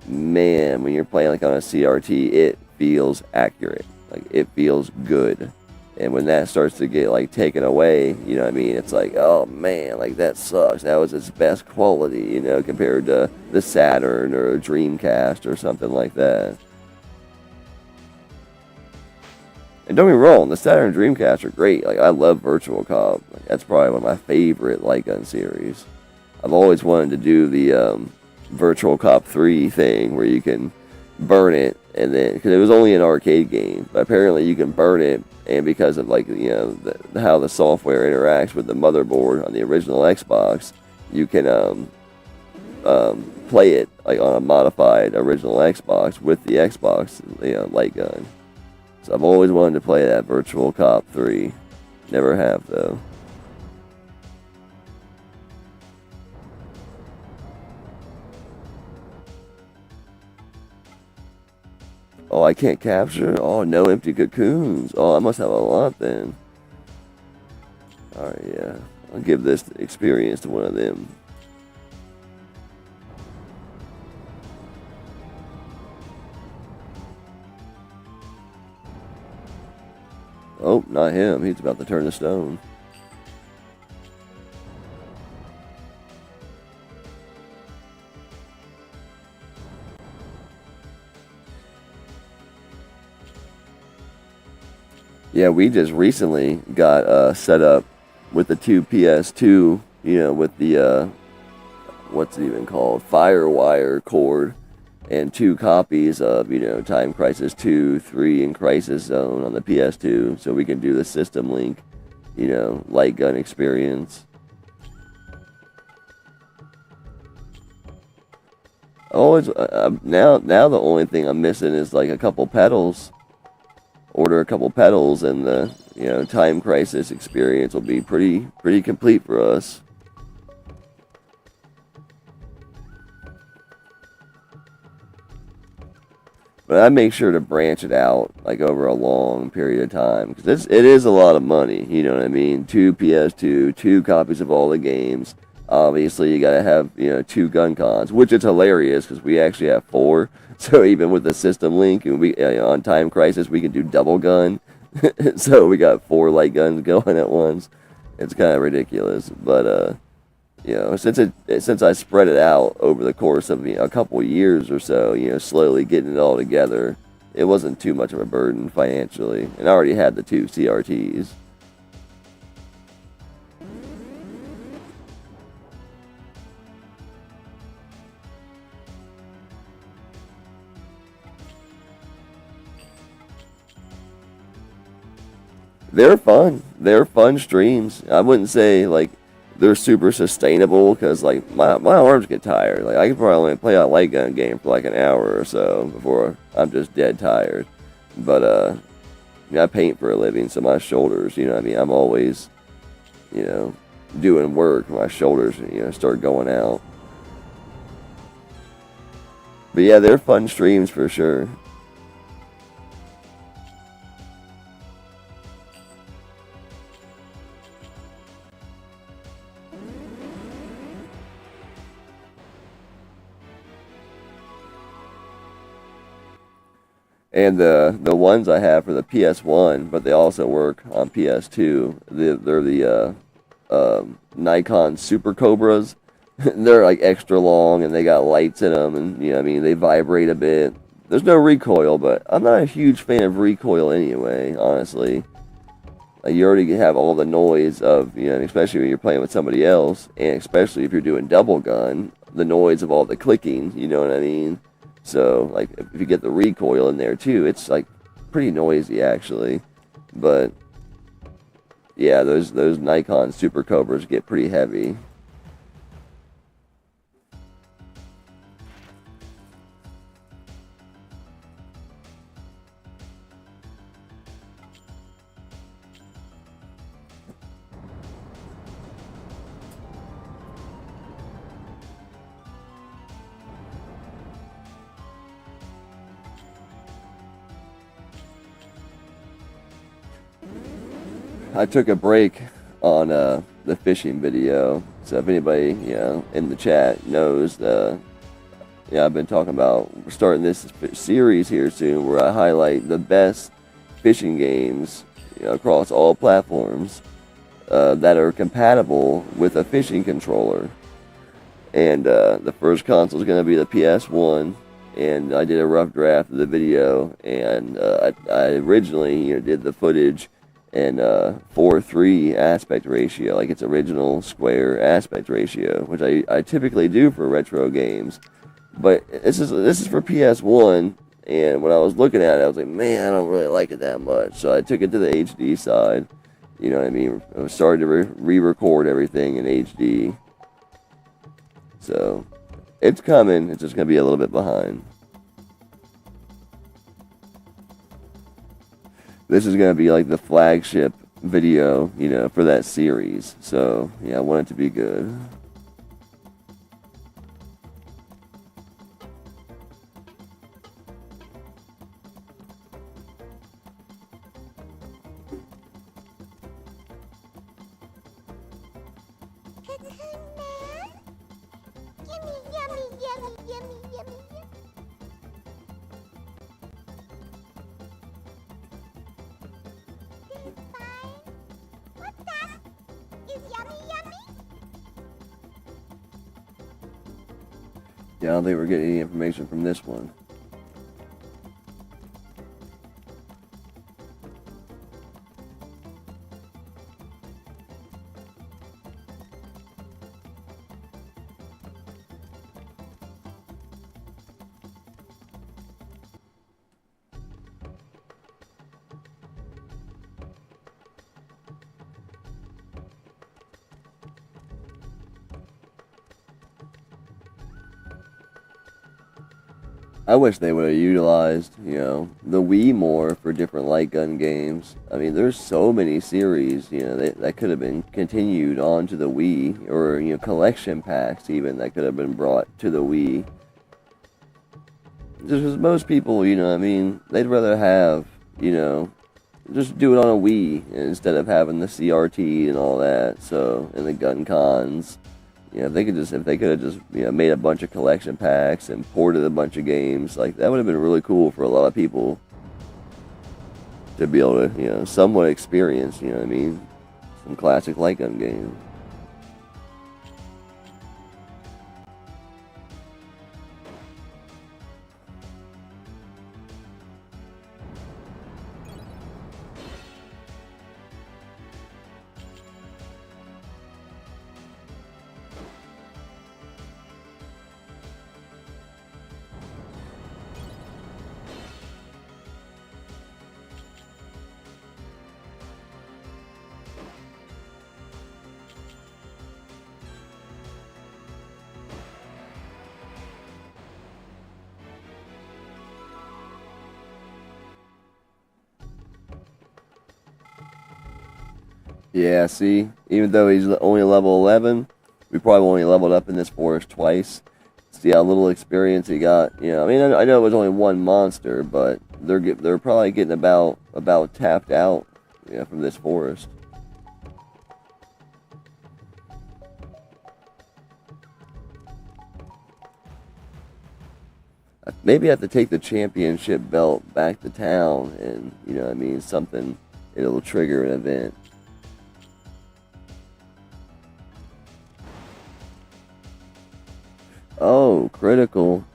Speaker 2: man, when you're playing like on a CRT, it feels accurate. Like it feels good. And when that starts to get like taken away, it's like, oh man, like that sucks. That was its best quality, compared to the Saturn or a Dreamcast or something like that. And don't get me wrong, the Saturn and Dreamcast are great. Like I love Virtual Cop. Like, that's probably one of my favorite light gun series. I've always wanted to do the Virtual Cop 3 thing where you can burn it, and then because it was only an arcade game, but apparently you can burn it, and because of like how the software interacts with the motherboard on the original Xbox, you can play it like on a modified original Xbox with the Xbox light gun. So I've always wanted to play that Virtual Cop 3. Never have though. Oh, I can't capture? Oh, no empty cocoons. Oh, I must have a lot then. Alright, yeah. I'll give this experience to one of them. Oh, not him. He's about to turn to stone. Yeah, we just recently got set up with the two PS2, with the what's it even called, Firewire cord, and 2 copies of Time Crisis 2, 3, and Crisis Zone on the PS2, so we can do the system link, light gun experience. Always now the only thing I'm missing is like a couple pedals. Order a couple pedals, and the Time Crisis experience will be pretty complete for us. But I make sure to branch it out like over a long period of time, because it is a lot of money. You know what I mean? 2 PS2, 2 copies of all the games. Obviously, you gotta have 2 gun cons, which is hilarious because we actually have 4. So even with the system link, and we on Time Crisis, we can do double gun. So we got 4 light guns going at once. It's kind of ridiculous, but since I spread it out over the course of a couple years or so, slowly getting it all together, it wasn't too much of a burden financially, and I already had the 2 CRTs. They're fun. They're fun streams. I wouldn't say like they're super sustainable, because like my arms get tired. Like I could probably only play a light gun game for like an hour or so before I'm just dead tired. But I paint for a living, so my shoulders, I'm always doing work. My shoulders start going out. But yeah, they're fun streams for sure. And the ones I have for the PS1, but they also work on PS2. They're the Nikon Super Cobras. They're like extra long, and they got lights in them, and they vibrate a bit. There's no recoil, but I'm not a huge fan of recoil anyway, honestly. Like you already have all the noise of, especially when you're playing with somebody else, and especially if you're doing double gun, the noise of all the clicking, you know what I mean? So, like, if you get the recoil in there, too, it's, like, pretty noisy, actually. But, yeah, those Nikon Super Cobras get pretty heavy. I took a break on the fishing video, so if anybody in the chat knows, I've been talking about starting this series here soon, where I highlight the best fishing games across all platforms that are compatible with a fishing controller. And the first console is going to be the PS1. And I did a rough draft of the video, and I originally did the footage and 4:3 aspect ratio, like its original square aspect ratio, which I typically do for retro games. But this is for PS1, and when I was looking at it, I was like, man, I don't really like it that much. So I took it to the HD side. You know what I mean? I started to re-record everything in HD. So it's coming. It's just gonna be a little bit behind. This is going to be like the flagship video, for that series. So, yeah, I want it to be good.
Speaker 3: Cocoon Man? Yummy, yummy, yummy, yummy, yummy. What's that? Is yummy yummy?
Speaker 2: Yeah, I don't think we're getting any information from this one. I wish they would have utilized, the Wii more for different light gun games. I mean, there's so many series, that could have been continued on to the Wii, or, collection packs even that could have been brought to the Wii. Just because most people, they'd rather have, just do it on a Wii instead of having the CRT and all that, and the gun cons. If they could have just made a bunch of collection packs and ported a bunch of games, like that would have been really cool for a lot of people to be able to, somewhat experience, some classic light gun games. Yeah, see, even though he's only level 11, we probably only leveled up in this forest twice. See how little experience he got. I know it was only one monster, but they're probably getting about tapped out, from this forest. Maybe I have to take the championship belt back to town, and something, it'll trigger an event. Oh, critical.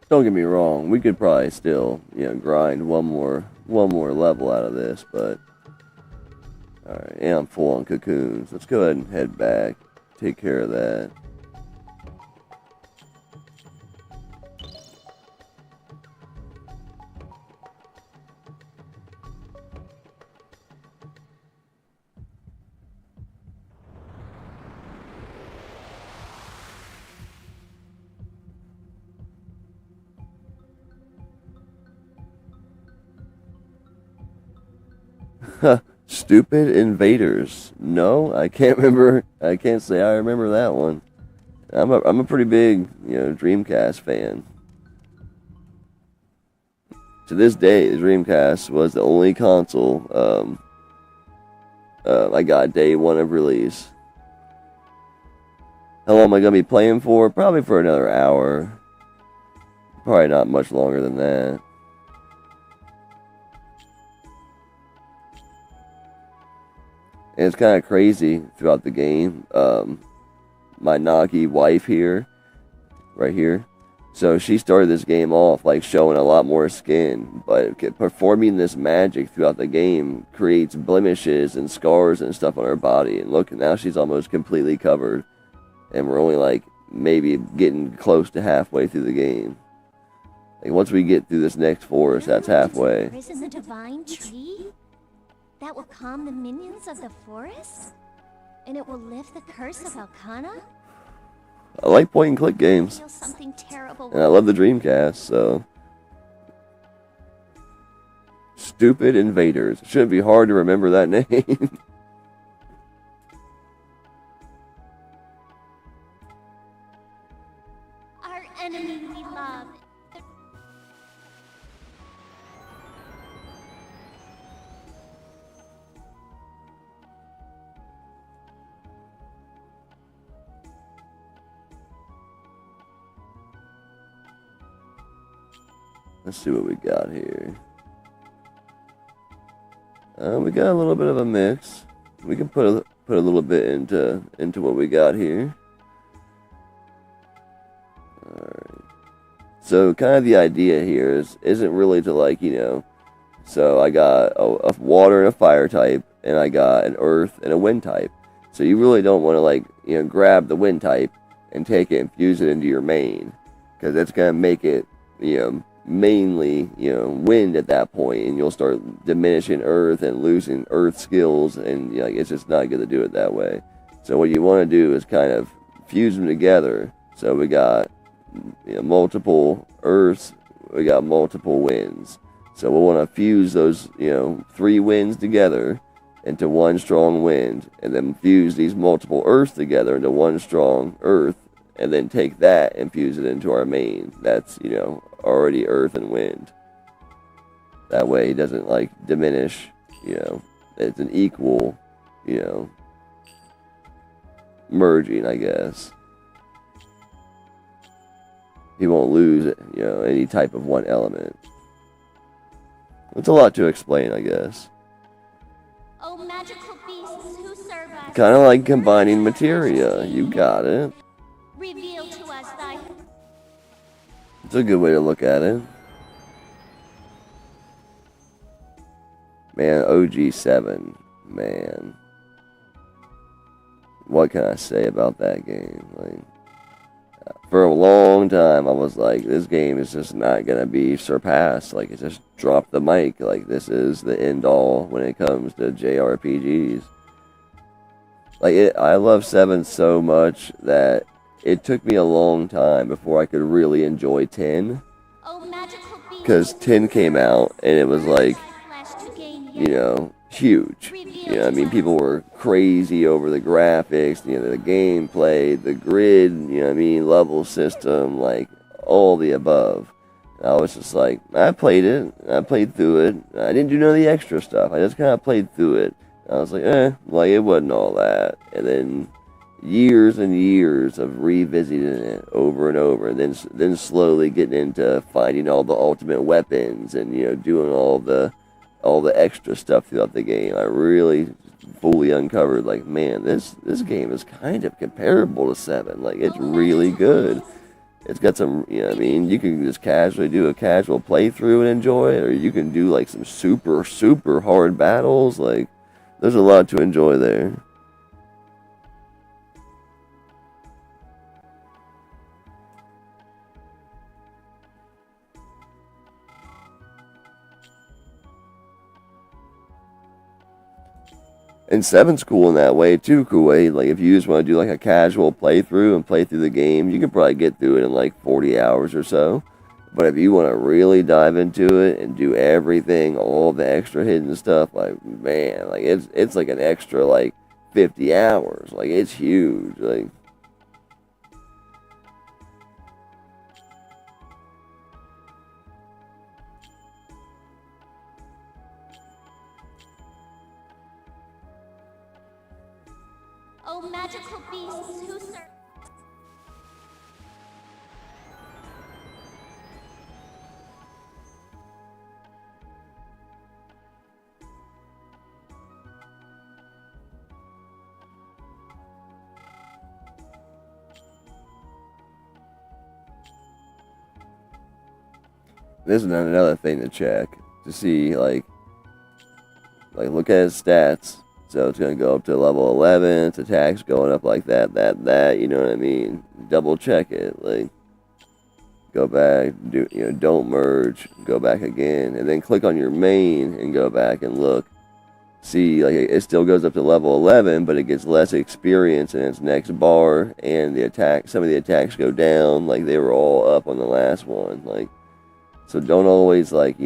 Speaker 2: Don't get me wrong, we could probably still, grind one more level out of this, but alright, and I'm full on cocoons. Let's go ahead and head back, take care of that. Stupid invaders. No, I can't remember. I can't say I remember that one. I'm a pretty big, Dreamcast fan. To this day, the Dreamcast was the only console I got day one of release. How long am I gonna be playing for? Probably for another hour. Probably not much longer than that. And it's kind of crazy throughout the game. My Nagi wife here, right here. So she started this game off like showing a lot more skin, but performing this magic throughout the game creates blemishes and scars and stuff on her body. And look, now she's almost completely covered. And we're only like maybe getting close to halfway through the game. Like once we get through this next forest, that's halfway.
Speaker 3: Isn't the divine tree? That will calm the minions of the forest? And it will lift the curse of Alcana?
Speaker 2: I like point and click games.
Speaker 3: I feel something terrible.
Speaker 2: And I love the Dreamcast, so. Stupid invaders. It shouldn't be hard to remember that name.
Speaker 3: Our enemy we love.
Speaker 2: Let's see what we got here. We got a little bit of a mix. We can put a little bit into what we got here. All right. So kind of the idea here isn't really to like, you know, so I got a water and a fire type, and I got an earth and a wind type. So you really don't want to like, you know, grab the wind type and take it and fuse it into your main, because that's gonna make it, you know, mainly, you know, wind at that point, and you'll start diminishing earth and losing earth skills, and you know, like, it's just not good to do it that way. So what you want to do is kind of fuse them together. So we got, you know, multiple earths, we got multiple winds. So we'll want to fuse those, you know, 3 winds together into one strong wind, and then fuse these multiple earths together into one strong earth, and then take that and fuse it into our main. That's, you know, already earth and wind. That way it doesn't like diminish, you know, it's an equal, you know, merging, I guess. You won't lose, you know, any type of one element. It's a lot to explain, I guess.
Speaker 3: Oh, magical beasts who serve us.
Speaker 2: Kind of like combining materia. You got it.
Speaker 3: Reveal to us thy...
Speaker 2: It's a good way to look at it. Man, OG7. Man. What can I say about that game? Like, for a long time, I was like, this game is just not going to be surpassed. Like, it just dropped the mic. Like, this is the end-all when it comes to JRPGs. Like, I love 7 so much that it took me a long time before I could really enjoy 10.
Speaker 3: Oh, magical beasts.
Speaker 2: Because 10 came out, and it was like, you know, huge. You know, I mean, people were crazy over the graphics, you know, the gameplay, the grid, you know what I mean, level system, like, all the above. And I was just like, I played it, I played through it, I didn't do none of the extra stuff, I just kind of played through it. And I was like, like, it wasn't all that. And then years and years of revisiting it over and over, and then slowly getting into finding all the ultimate weapons, and, you know, doing all the extra stuff throughout the game. I really fully uncovered, like, man, this game is kind of comparable to 7. Like, it's really good. It's got some, you know what I mean, you can just casually do a casual playthrough and enjoy it, or you can do, like, some super, super hard battles. Like, there's a lot to enjoy there. And 7's cool in that way too, Kuwait. Like, if you just want to do like a casual playthrough and play through the game, you can probably get through it in like 40 hours or so. But if you want to really dive into it and do everything, all the extra hidden stuff, like, man, like, it's like an extra like 50 hours. Like, it's huge. Like,
Speaker 3: Oh, magical beasts who serve...
Speaker 2: this is another thing to check to see, like look at his stats. So it's going to go up to level 11, its attack's going up like that, you know what I mean? Double check it, like, go back, don't merge, go back again, and then click on your main and go back and look. See, like, it still goes up to level 11, but it gets less experience in its next bar, and some of the attacks go down, like they were all up on the last one, like, so don't always, like,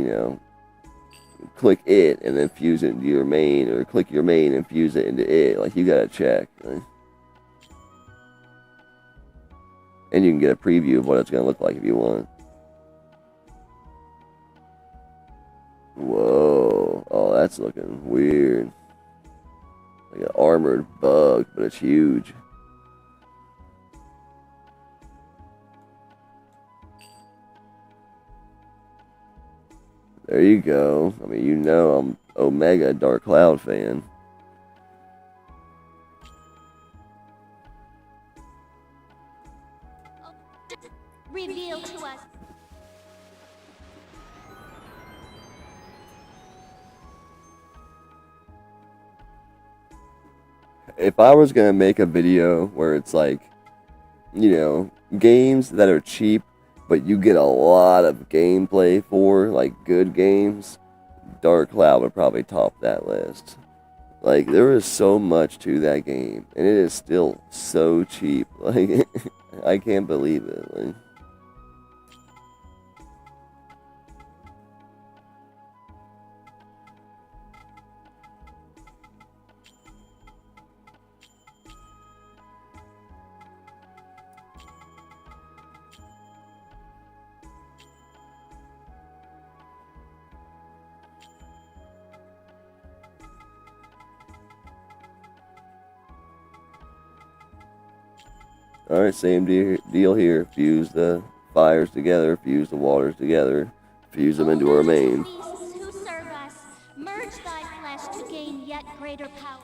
Speaker 2: click it and then fuse it into your main, or click your main and fuse it into it. Like, you gotta check. Right? And you can get a preview of what it's gonna look like if you want. Whoa. Oh, that's looking weird. Like an armored bug, but it's huge. There you go. I mean, you know I'm Omega Dark Cloud fan.
Speaker 3: Reveal to us.
Speaker 2: If I was gonna make a video where it's like, you know, games that are cheap, but you get a lot of gameplay for, like good games, Dark Cloud would probably top that list. Like, there is so much to that game, and it is still so cheap. Like, I can't believe it. Like, alright, same deal here. Fuse the fires together, fuse the waters together, fuse them into our main.
Speaker 3: Beasts who serve us, merge thy flesh to gain yet greater power.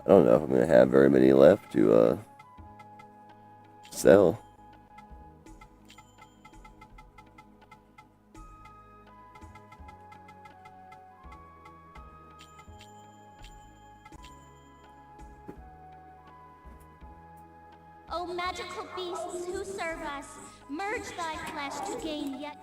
Speaker 2: I don't know if I'm going to have very many left to sell.
Speaker 3: O magical beasts who serve us, merge thy flesh to gain yet...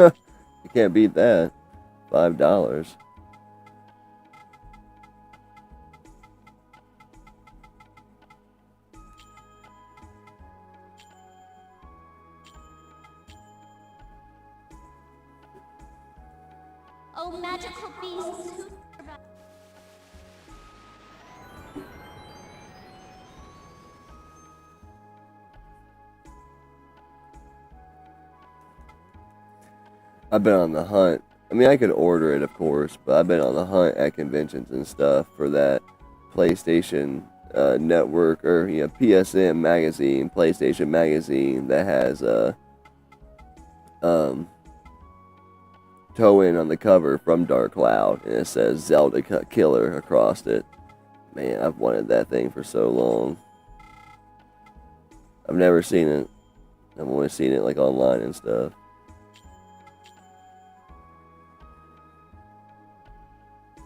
Speaker 2: You can't beat that. $5.
Speaker 3: O magical beasts who serve us...
Speaker 2: I've been on the hunt. I mean, I could order it, of course, but I've been on the hunt at conventions and stuff for that PlayStation Network, or PSN magazine, PlayStation magazine that has toe-in on the cover from Dark Cloud, and it says Zelda Killer across it. Man, I've wanted that thing for so long. I've never seen it. I've only seen it like online and stuff.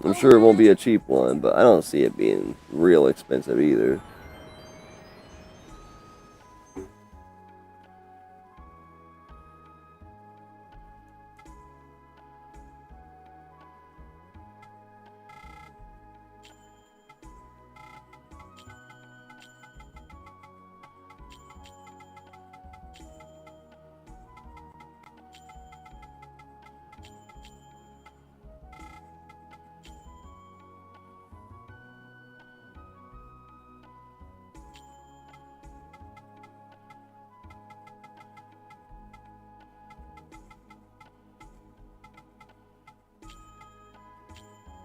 Speaker 2: I'm sure it won't be a cheap one, but I don't see it being real expensive either.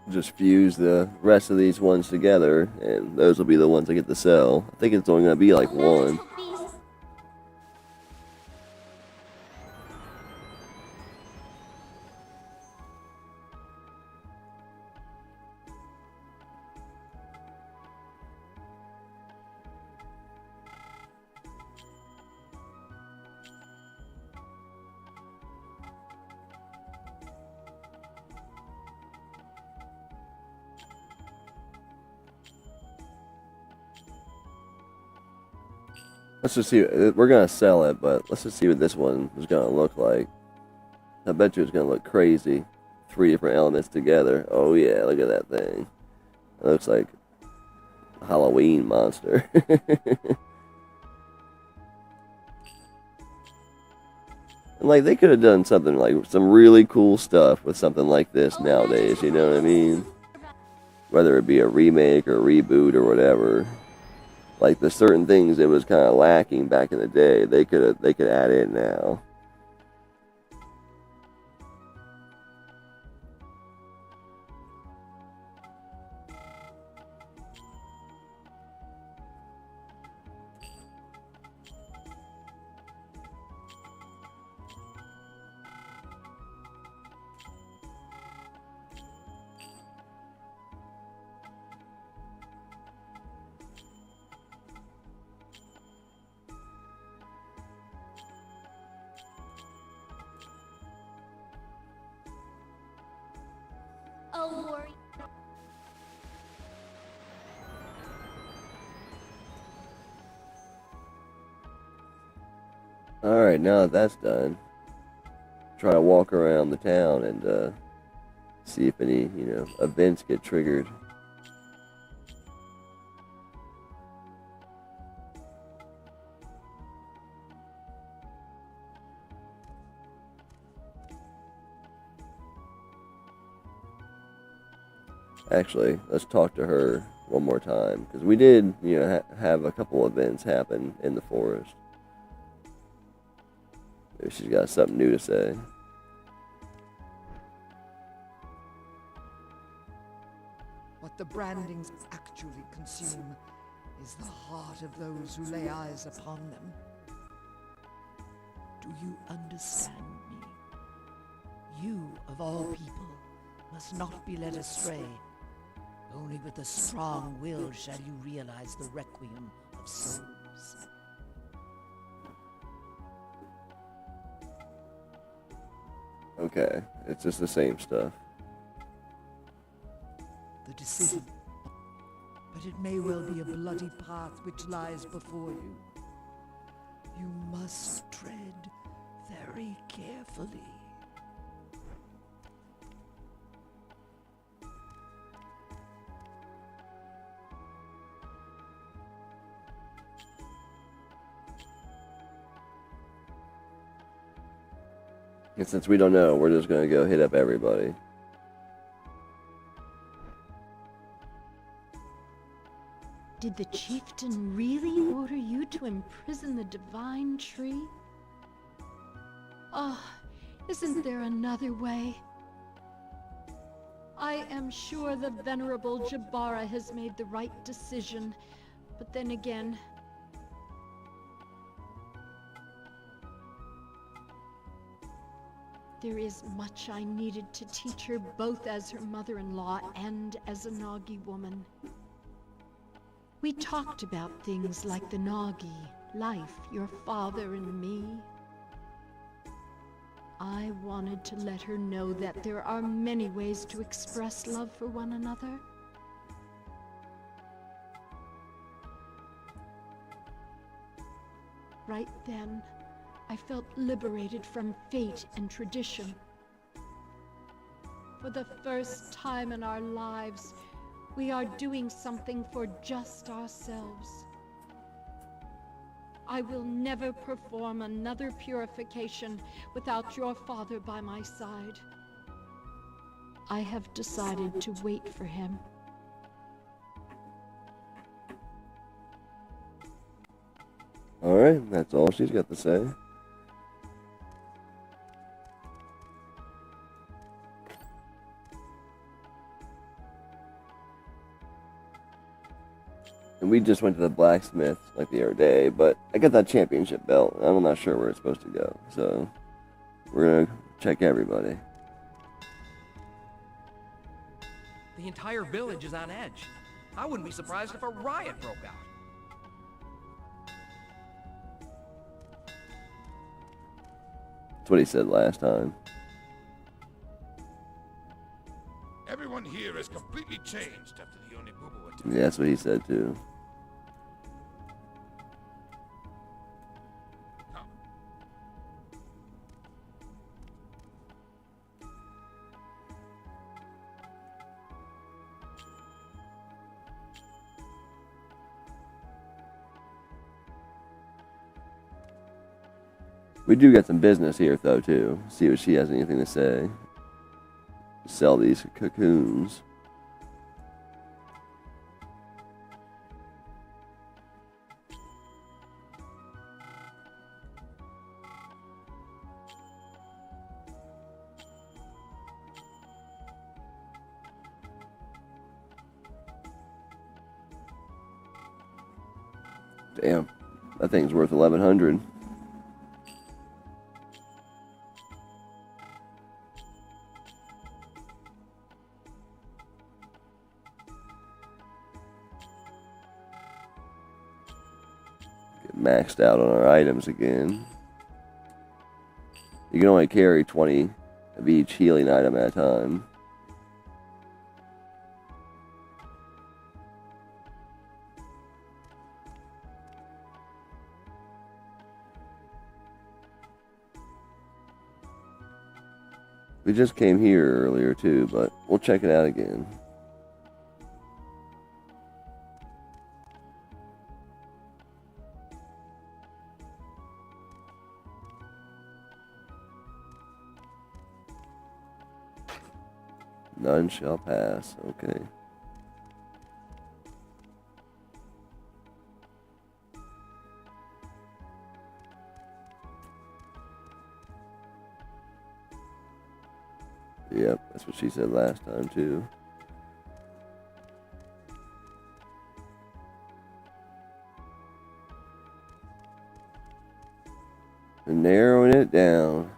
Speaker 2: Just fuse the rest of these ones together, and those will be the ones I get to sell. I think it's only going to be like one.
Speaker 3: Magical beasts...
Speaker 2: Let's just see. We're going to sell it, but let's just see what this one is going to look like. I bet you it's going to look crazy. 3 different elements together. Oh yeah, look at that thing. It looks like a Halloween monster. Like, they could have done something, like, some really cool stuff with something like this nowadays, you know what I mean? Whether it be a remake or a reboot or whatever. Like, the certain things that was kind of lacking back in the day, they could add in now.
Speaker 3: Oh, worry.
Speaker 2: Alright, now that that's done, try to walk around the town and see if any, events get triggered. Actually, let's talk to her one more time, because we did, have a couple events happen in the forest. Maybe she's got something new to say.
Speaker 4: What the brandings actually consume is the heart of those who lay eyes upon them. Do you understand me? You, of all people, must not be led astray. Only with a strong will shall you realize the requiem of souls.
Speaker 2: Okay, it's just the same stuff.
Speaker 4: The decision, but it may well be a bloody path which lies before you. You must tread very carefully.
Speaker 2: And since we don't know, we're just gonna go hit up everybody.
Speaker 8: Did the chieftain really order you to imprison the divine tree? Oh, isn't there another way? I am sure the venerable Jabara has made the right decision, but then again, there is much I needed to teach her, both as her mother-in-law and as a Nagi woman. We talked about things like the Nagi, life, your father and me. I wanted to let her know that there are many ways to express love for one another. Right then, I felt liberated from fate and tradition. For the first time in our lives, we are doing something for just ourselves. I will never perform another purification without your father by my side. I have decided to wait for him.
Speaker 2: Alright, that's all she's got to say. And we just went to the blacksmith like the other day, but I got that championship belt. I'm not sure where it's supposed to go, so we're gonna check everybody.
Speaker 6: The entire village is on edge. I wouldn't be surprised if a riot broke out.
Speaker 2: That's what he said last time.
Speaker 5: Everyone here is completely changed after the Onibubu attack.
Speaker 2: Yeah, that's what he said too. We do get some business here, though, too. See if she has anything to say. Sell these cocoons. Damn, that thing's worth 1,100. Get maxed out on our items again. You can only carry 20 of each healing item at a time. We just came here earlier too, but we'll check it out again. None shall pass. Okay. Yep, that's what she said last time too. They're narrowing it down.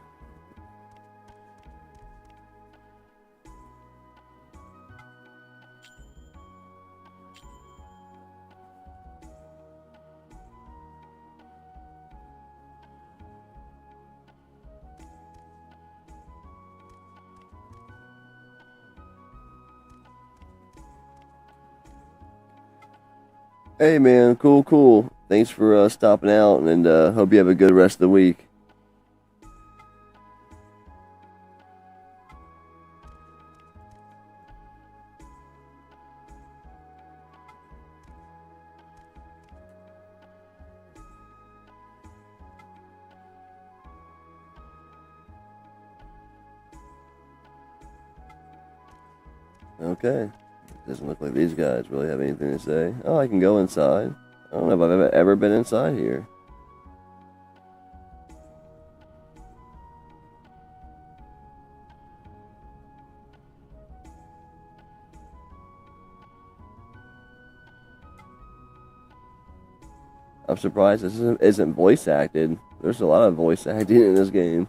Speaker 2: Hey man, cool. Thanks for stopping out, and hope you have a good rest of the week. Okay. Doesn't look like these guys really have anything to say. Oh, I can go inside. I don't know if I've ever been inside here. I'm surprised this isn't voice acted. There's a lot of voice acting in this game.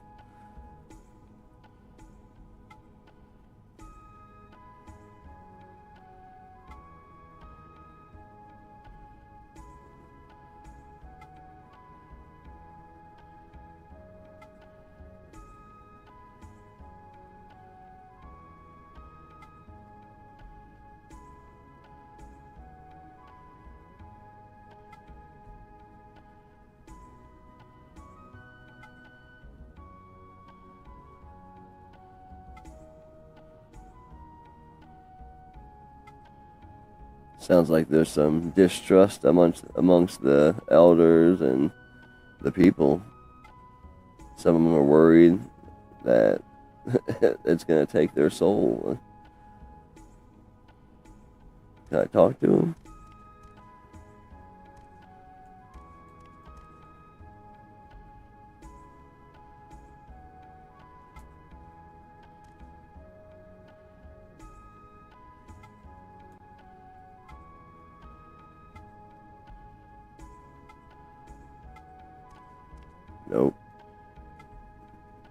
Speaker 2: Sounds like there's some distrust amongst the elders and the people. Some of them are worried that it's going to take their soul. Can I talk to them? Nope.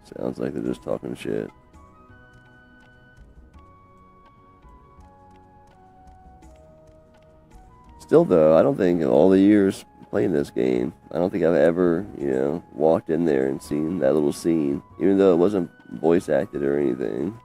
Speaker 2: Sounds like they're just talking shit. Still though, I don't think in all the years playing this game, I don't think I've ever, walked in there and seen that little scene, even though it wasn't voice acted or anything.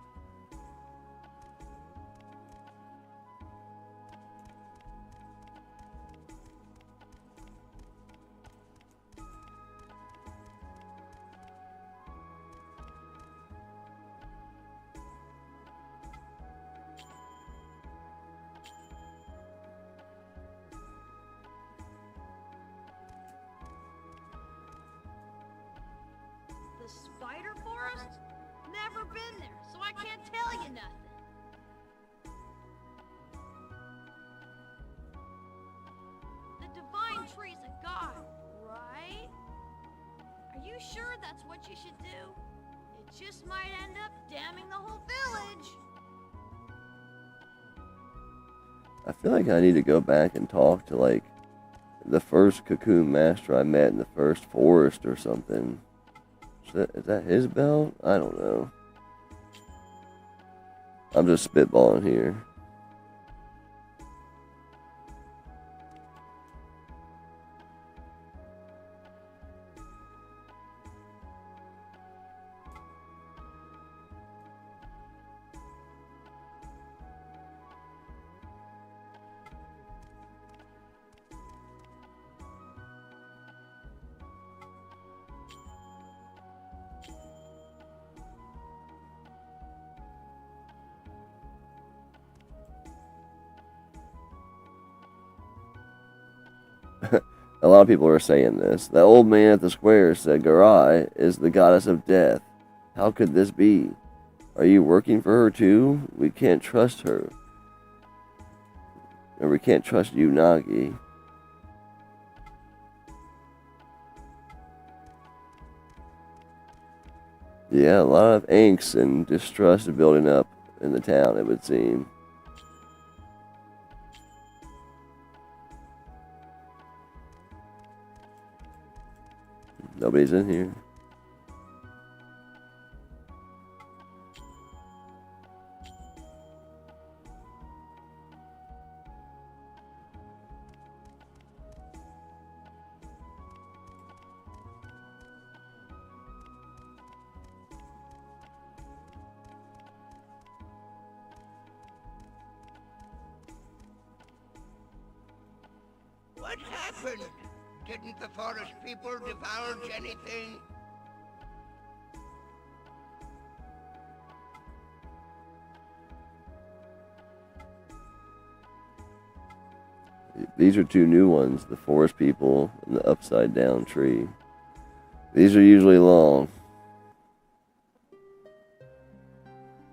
Speaker 7: been there, so I can't tell you nothing. The divine tree's a god, right? Are you sure that's what you should do? It just might end up damning the whole village.
Speaker 2: I feel like I need to go back and talk to, like, the first Cocoon master I met in the first forest or something. Is that his belt? I don't know. I'm just spitballing here. A lot of people are saying this. The old man at the square said Garai is the goddess of death. How could this be? Are you working for her too? We can't trust her. Or we can't trust you, Nagi. Yeah, a lot of angst and distrust building up in the town, it would seem. Nobody's in here.
Speaker 5: What happened? Didn't the forest people divulge anything?
Speaker 2: These are two new ones, the forest people and the upside down tree. These are usually long.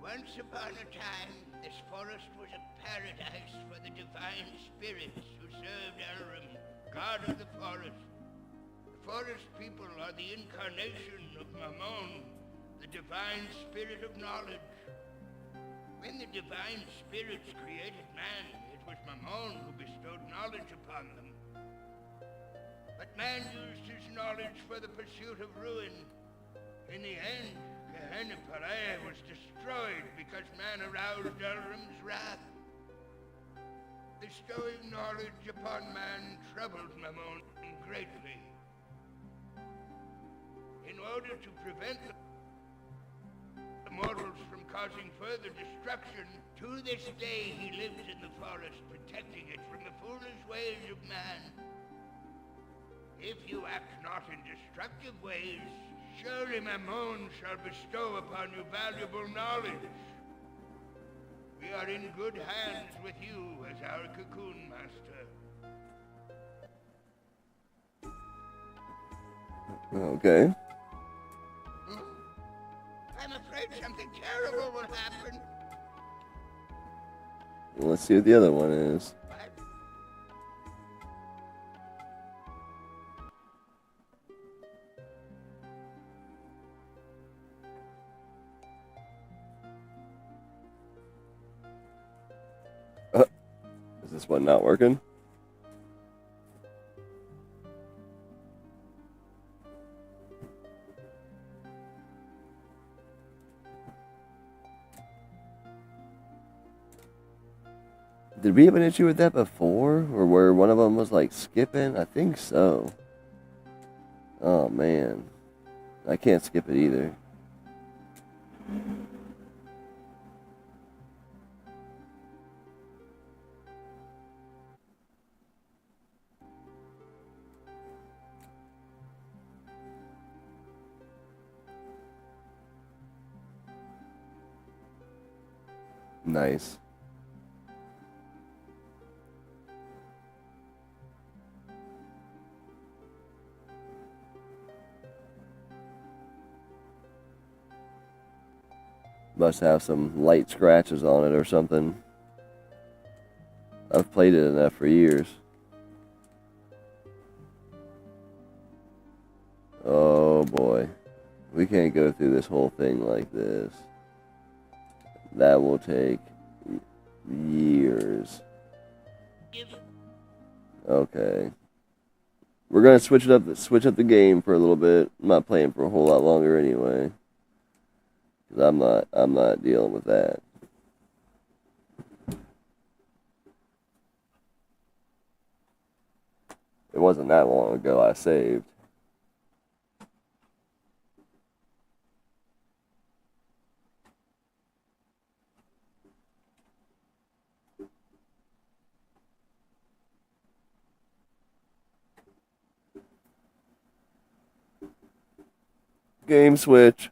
Speaker 5: Once upon a time, this forest was a paradise for the divine spirits who served Elrum, god of the forest. The forest people are the incarnation of Mammon, the divine spirit of knowledge. When the divine spirits created man, it was Mammon who bestowed knowledge upon them. But man used his knowledge for the pursuit of ruin. In the end, Gehenna-Pareil was destroyed because man aroused Elrum's wrath. Bestowing knowledge upon man troubled Mammon greatly. In order to prevent the mortals from causing further destruction, to this day he lives in the forest, protecting it from the foolish ways of man. If you act not in destructive ways, surely Mammon shall bestow upon you valuable knowledge. We are in good hands with you as our Cocoon Master.
Speaker 2: Okay.
Speaker 5: I'm afraid something terrible will happen.
Speaker 2: Well, let's see what the other one is. Is this one not working? Did we have an issue with that before? Or where one of them was like skipping? I think so. Oh man. I can't skip it either. Nice. Must have some light scratches on it or something. I've played it enough for years. Oh boy. We can't go through this whole thing like this. That will take years. Okay. We're gonna switch up the game for a little bit. I'm not playing for a whole lot longer anyway. 'Cause I'm not dealing with that. It wasn't that long ago I saved. Game switch.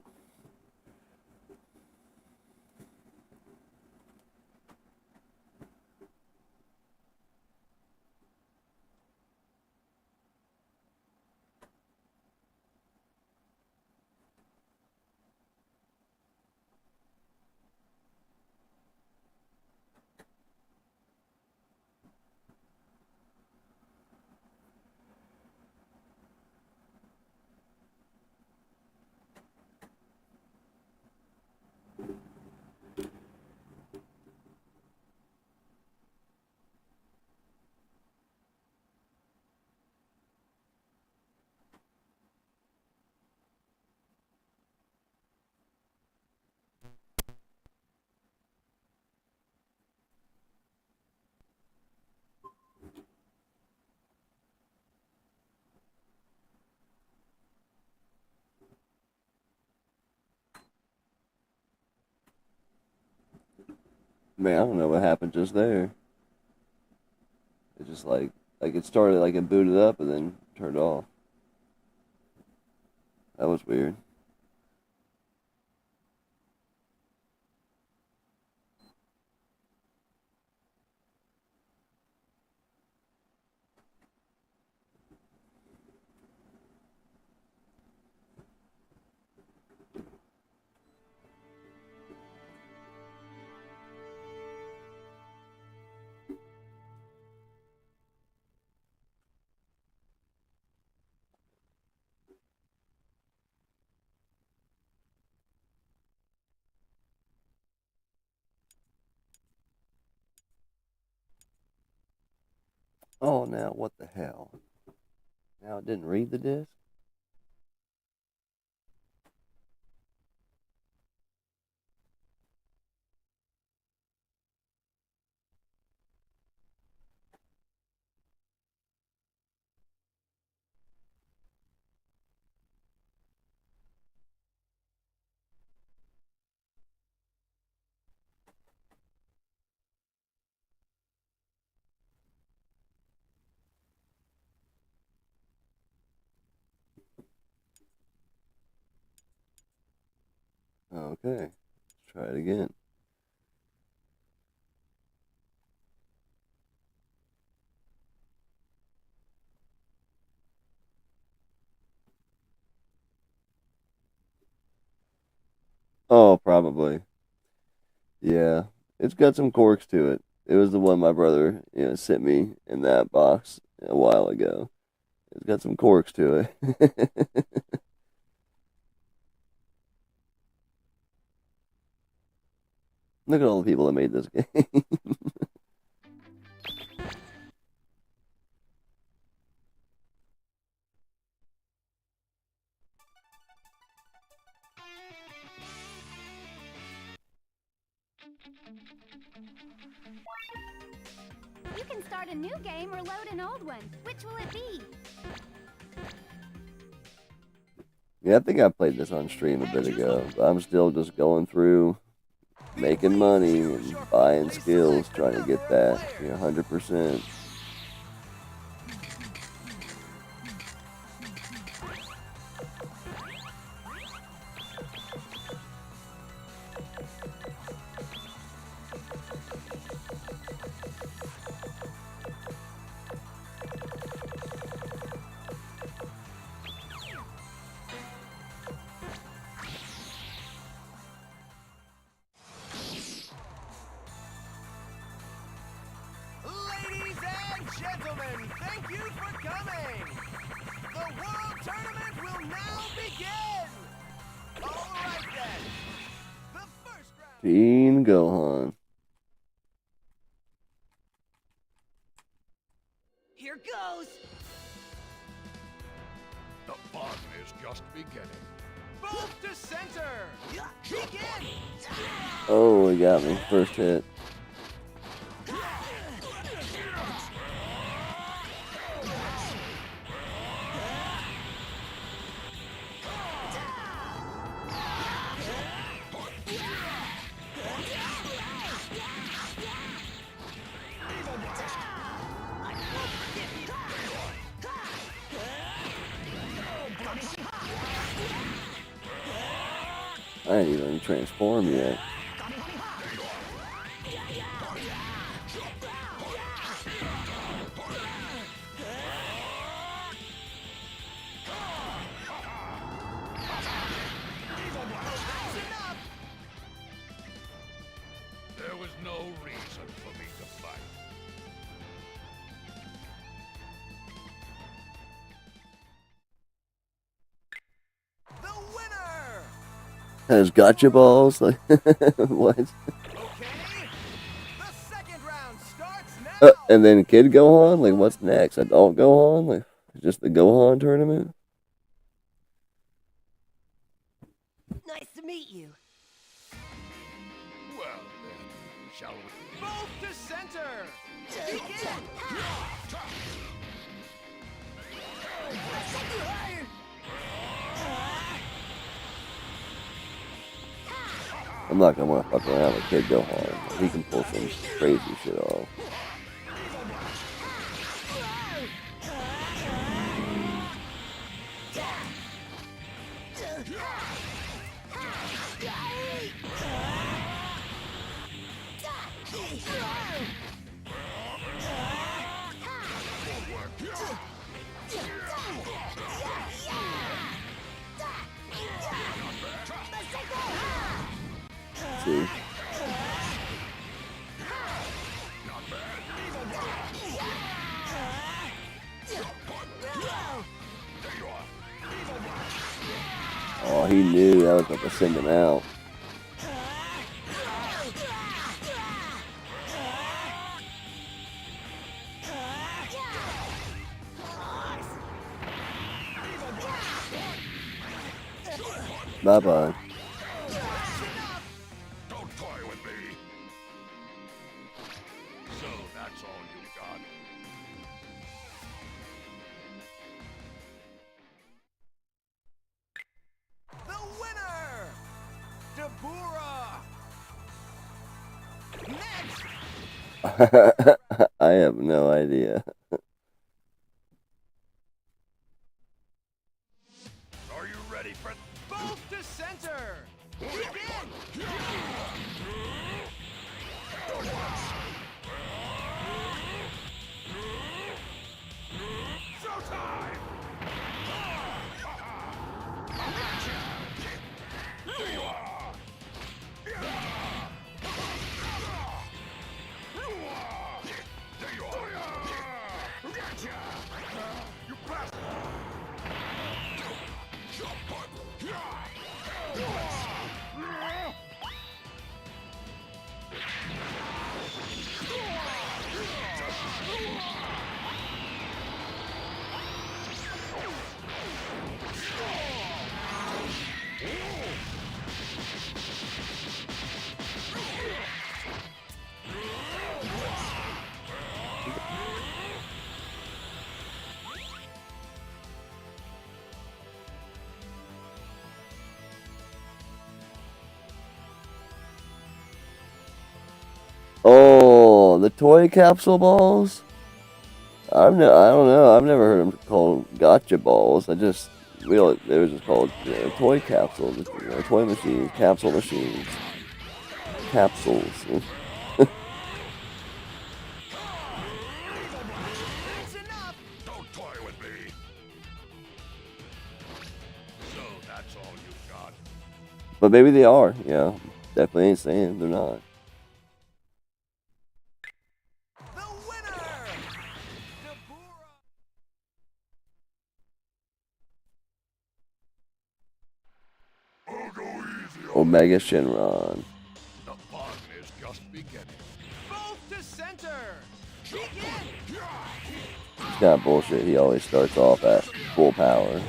Speaker 2: Man, I don't know what happened just there. It just like it started like it booted up and then turned off. That was weird. Oh, now what the hell? Now it didn't read the disc? Okay, let's try it again. Oh, probably. Yeah, it's got some corks to it. It was the one my brother, sent me in that box a while ago. It's got some corks to it. Look at all the people that made this game.
Speaker 3: You can start a new game or load an old one. Which will it be?
Speaker 2: Yeah, I think I played this on stream a bit ago. But I'm still just going through, making money and buying skills, trying to get that 100%.
Speaker 9: coming! The World Tournament will now begin! Alright then! The first round...
Speaker 2: Teen Gohan.
Speaker 9: Here goes!
Speaker 10: The fun is just beginning.
Speaker 9: Both to center! Begin!
Speaker 2: Oh, he got me. First hit. I ain't even transformed yet.
Speaker 10: There was no reason for me to fight.
Speaker 9: The winner!
Speaker 2: Has gotcha balls? Like, what?
Speaker 9: Okay, the second round starts now!
Speaker 2: And then Kid Gohan? Like, what's next? Adult Gohan? Like, just the Gohan tournament?
Speaker 9: Nice to meet you.
Speaker 10: Well then, shall we?
Speaker 9: Both to center! Begin!
Speaker 2: I'm not gonna wanna fuck around with Kid Gohan. He can pull some crazy shit off. See? Oh, he knew that was about to send him out. Bye-bye.
Speaker 10: Don't toy with me. So that's all you got.
Speaker 9: The winner! Dabura! Next!
Speaker 2: I have no idea.
Speaker 10: Are you ready for...
Speaker 9: Both to center! Begin!
Speaker 10: Showtime! There you are! There you are! Gotcha! You bastard!
Speaker 2: Oh, the toy capsule balls? I don't know. I've never heard them called gotcha balls. They were just called toy capsules, toy machines, capsule machines, capsules.
Speaker 9: That's enough!
Speaker 10: Don't toy with me. So that's all you got.
Speaker 2: But maybe they are. Yeah, definitely ain't saying they're not.
Speaker 9: The winner! Dabura!
Speaker 2: Omega Shenron.
Speaker 10: The fun is just beginning.
Speaker 9: Both to center. Begin.
Speaker 2: It's kind of bullshit. He always starts off at full power.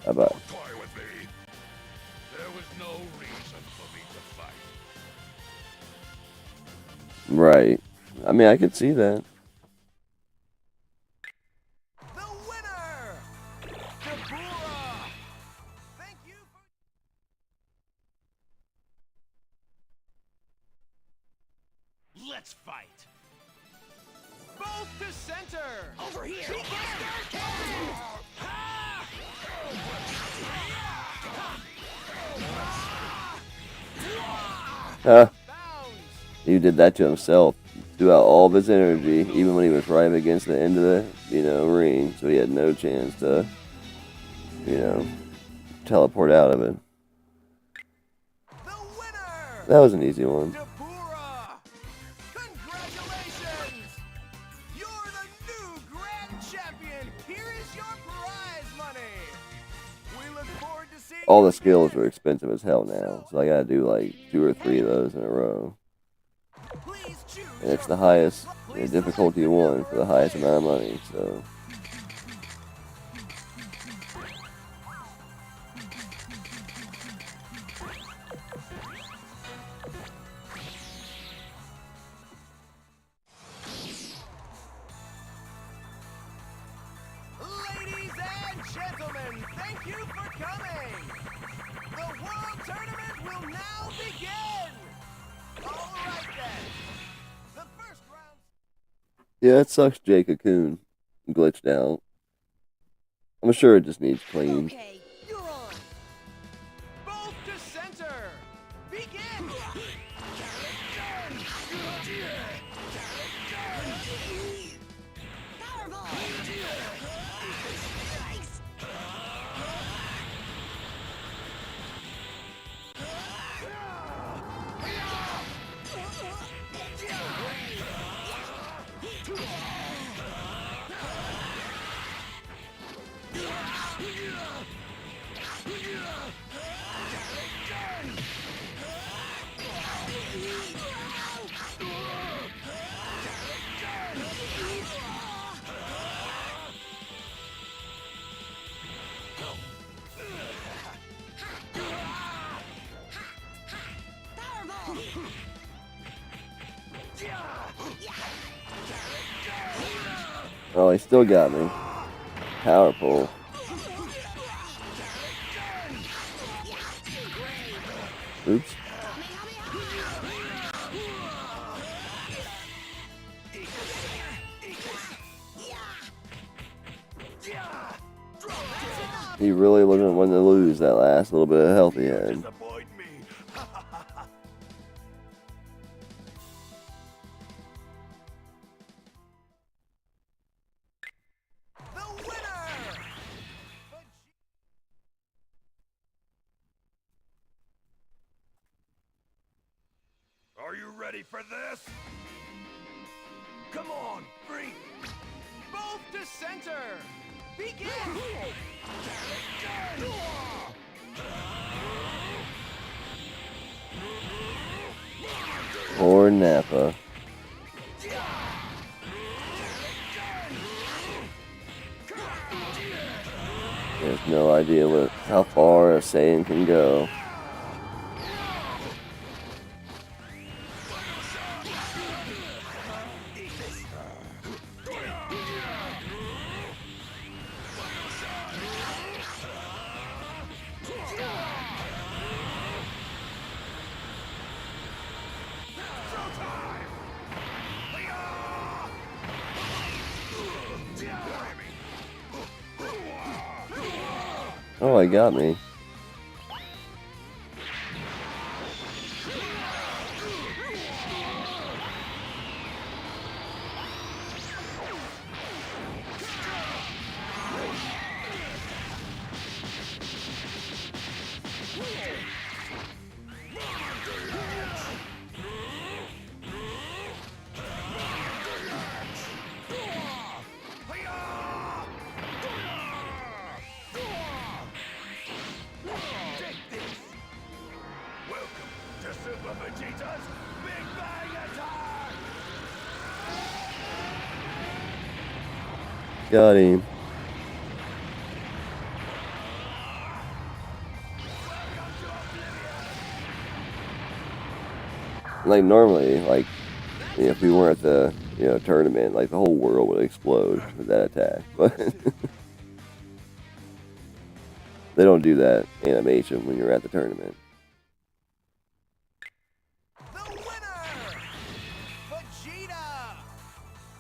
Speaker 2: How about?
Speaker 10: Toy with me. There was no reason for me to fight.
Speaker 2: Right. I mean, I could see that.
Speaker 9: The winner. Dabura. Thank you for... Let's fight. Both to center. Over here.
Speaker 2: Huh. He did that to himself. Threw out all of his energy, even when he was right up against the end of the, ring. So he had no chance to, teleport out of it.
Speaker 9: The winner.
Speaker 2: That was an easy one.
Speaker 9: Dabura. Congratulations. You're the new grand champion. Here is your prize money. We look forward to seeing
Speaker 2: All the skills are expensive as hell now, so I gotta do like 2 or 3 of those in a row.
Speaker 9: Please choose
Speaker 2: And it's the highest difficulty 1 for the highest amount of money, so.
Speaker 9: Ladies and gentlemen, thank you for coming. The World Tournament will now begin. All right then. The first round.
Speaker 2: Yeah, it sucks Jade Cocoon glitched out. I'm sure it just needs cleaned.
Speaker 9: Okay, you're on. Both to center. Begin.
Speaker 2: Oh, he still got me. Power pull. Oops. He really wasn't wanting to lose that last little bit of health he had.
Speaker 10: Disappoint me.
Speaker 9: The winner.
Speaker 10: Are you ready for this? Come on, freak.
Speaker 9: Both to center. Begin.
Speaker 2: Or Nappa. There's no idea how far a Saiyan can go. Oh, it got me. Got him. Like normally, like if we weren't at the tournament, like the whole world would explode with that attack. But they don't do that animation when you're at the tournament.
Speaker 9: The winner, Vegeta.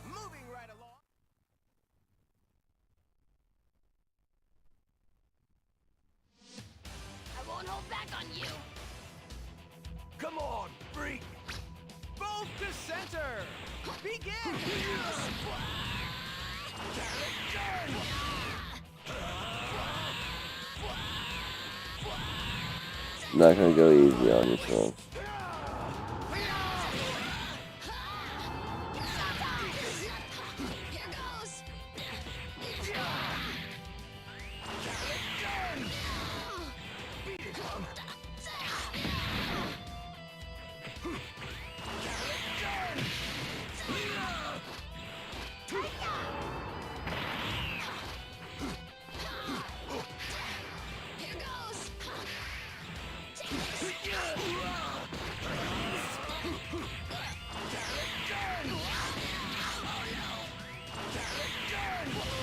Speaker 9: Moving right along.
Speaker 7: I won't hold back on you.
Speaker 9: Come on, freak. Both to center. Begin.
Speaker 2: Not gonna go easy on yourself.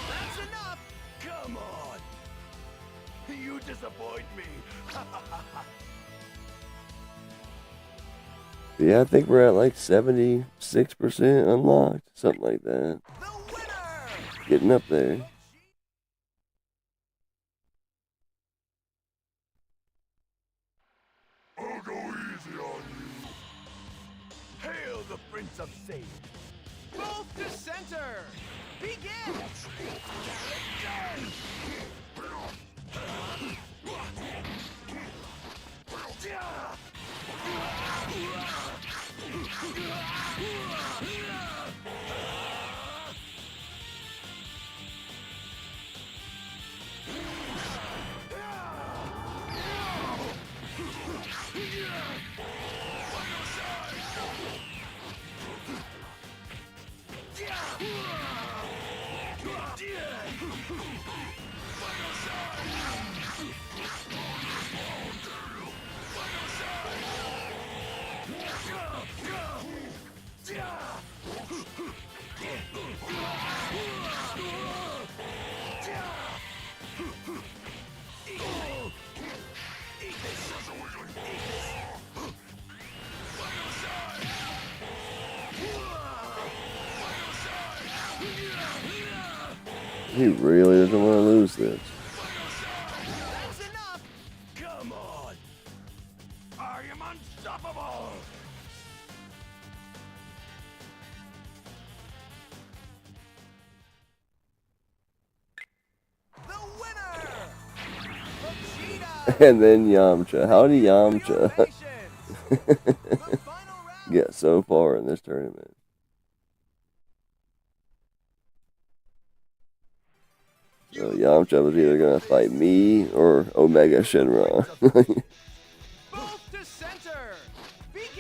Speaker 9: That's enough. Come on. You disappoint me.
Speaker 2: Yeah, I think we're at like 76% unlocked, something like that.
Speaker 9: The winner.
Speaker 2: Getting up there.
Speaker 10: I'll go easy on you.
Speaker 9: Hail the Prince of Sage. Both to center. Begin.
Speaker 2: He really doesn't want to lose this.
Speaker 9: That's enough. Come on. I am unstoppable. The winner, Vegeta.
Speaker 2: And then Yamcha. How did Yamcha
Speaker 9: The final round.
Speaker 2: get so far in this tournament? So Yamcha was either gonna fight me or Omega Shenron.
Speaker 9: Both to center. Begin.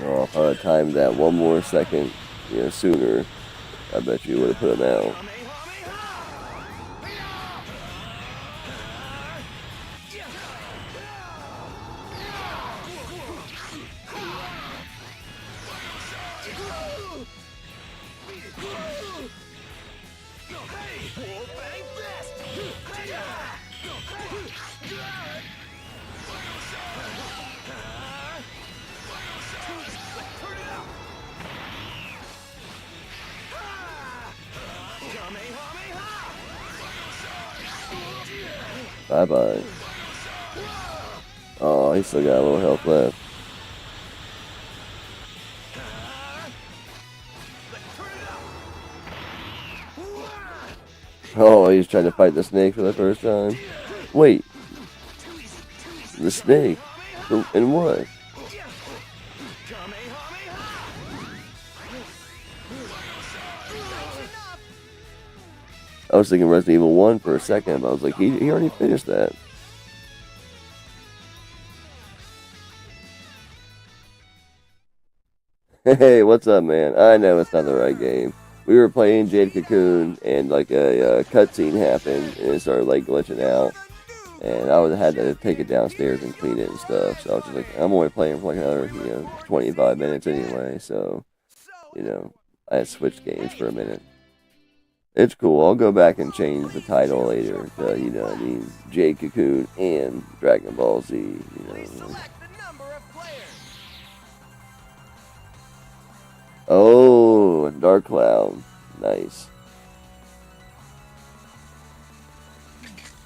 Speaker 2: Oh, if I had timed that one more second, sooner, I bet you would have put him out.
Speaker 9: Bang fist! Turn it up!
Speaker 2: Bye bye. Oh, he still got a little health left. Oh, he's trying to fight the snake for the first time. Wait. The snake? And what? I was thinking Resident Evil 1 for a second, but I was like, he already finished that. Hey, what's up, man? I know it's not the right game. We were playing Jade Cocoon, and like a cutscene happened, and it started like glitching out. And I had to take it downstairs and clean it and stuff. So I was just like, I'm only playing for like another, 25 minutes anyway. So, I had switched games for a minute. It's cool. I'll go back and change the title later to, Jade Cocoon and Dragon Ball Z, Oh, Dark Cloud. Nice.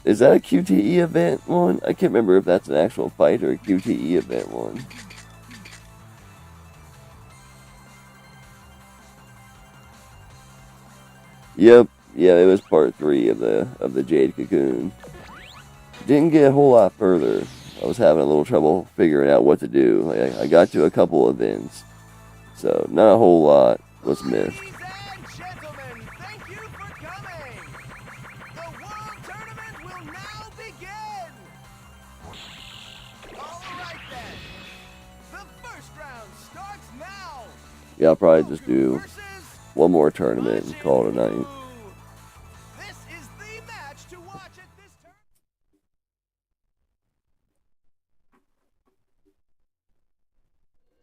Speaker 2: Is that a QTE event one? I can't remember if that's an actual fight or a QTE event one. Yep. Yeah, it was part 3 of the Jade Cocoon. Didn't get a whole lot further. I was having a little trouble figuring out what to do. I got to a couple events. So, not a whole lot was missed.
Speaker 9: Ladies and gentlemen, thank you for coming! The World Tournament will now begin! Alright then, the first round starts now!
Speaker 2: Yeah, I'll probably just do one more tournament and call it a night.
Speaker 9: This is the match to watch at this turn.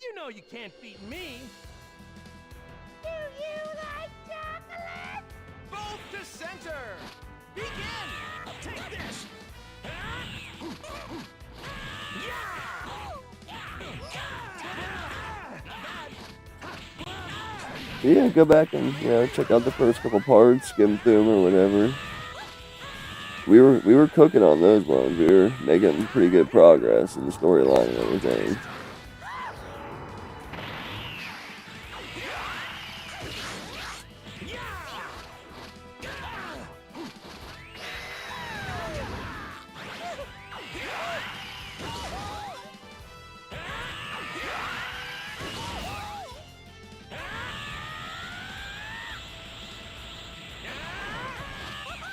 Speaker 6: You know you can't beat me.
Speaker 7: Do you like chocolate?
Speaker 9: Both to center! Begin! Take this!
Speaker 2: Yeah, go back and check out the first couple parts, skim through them or whatever. We were cooking on those ones. We were making pretty good progress in the storyline and everything.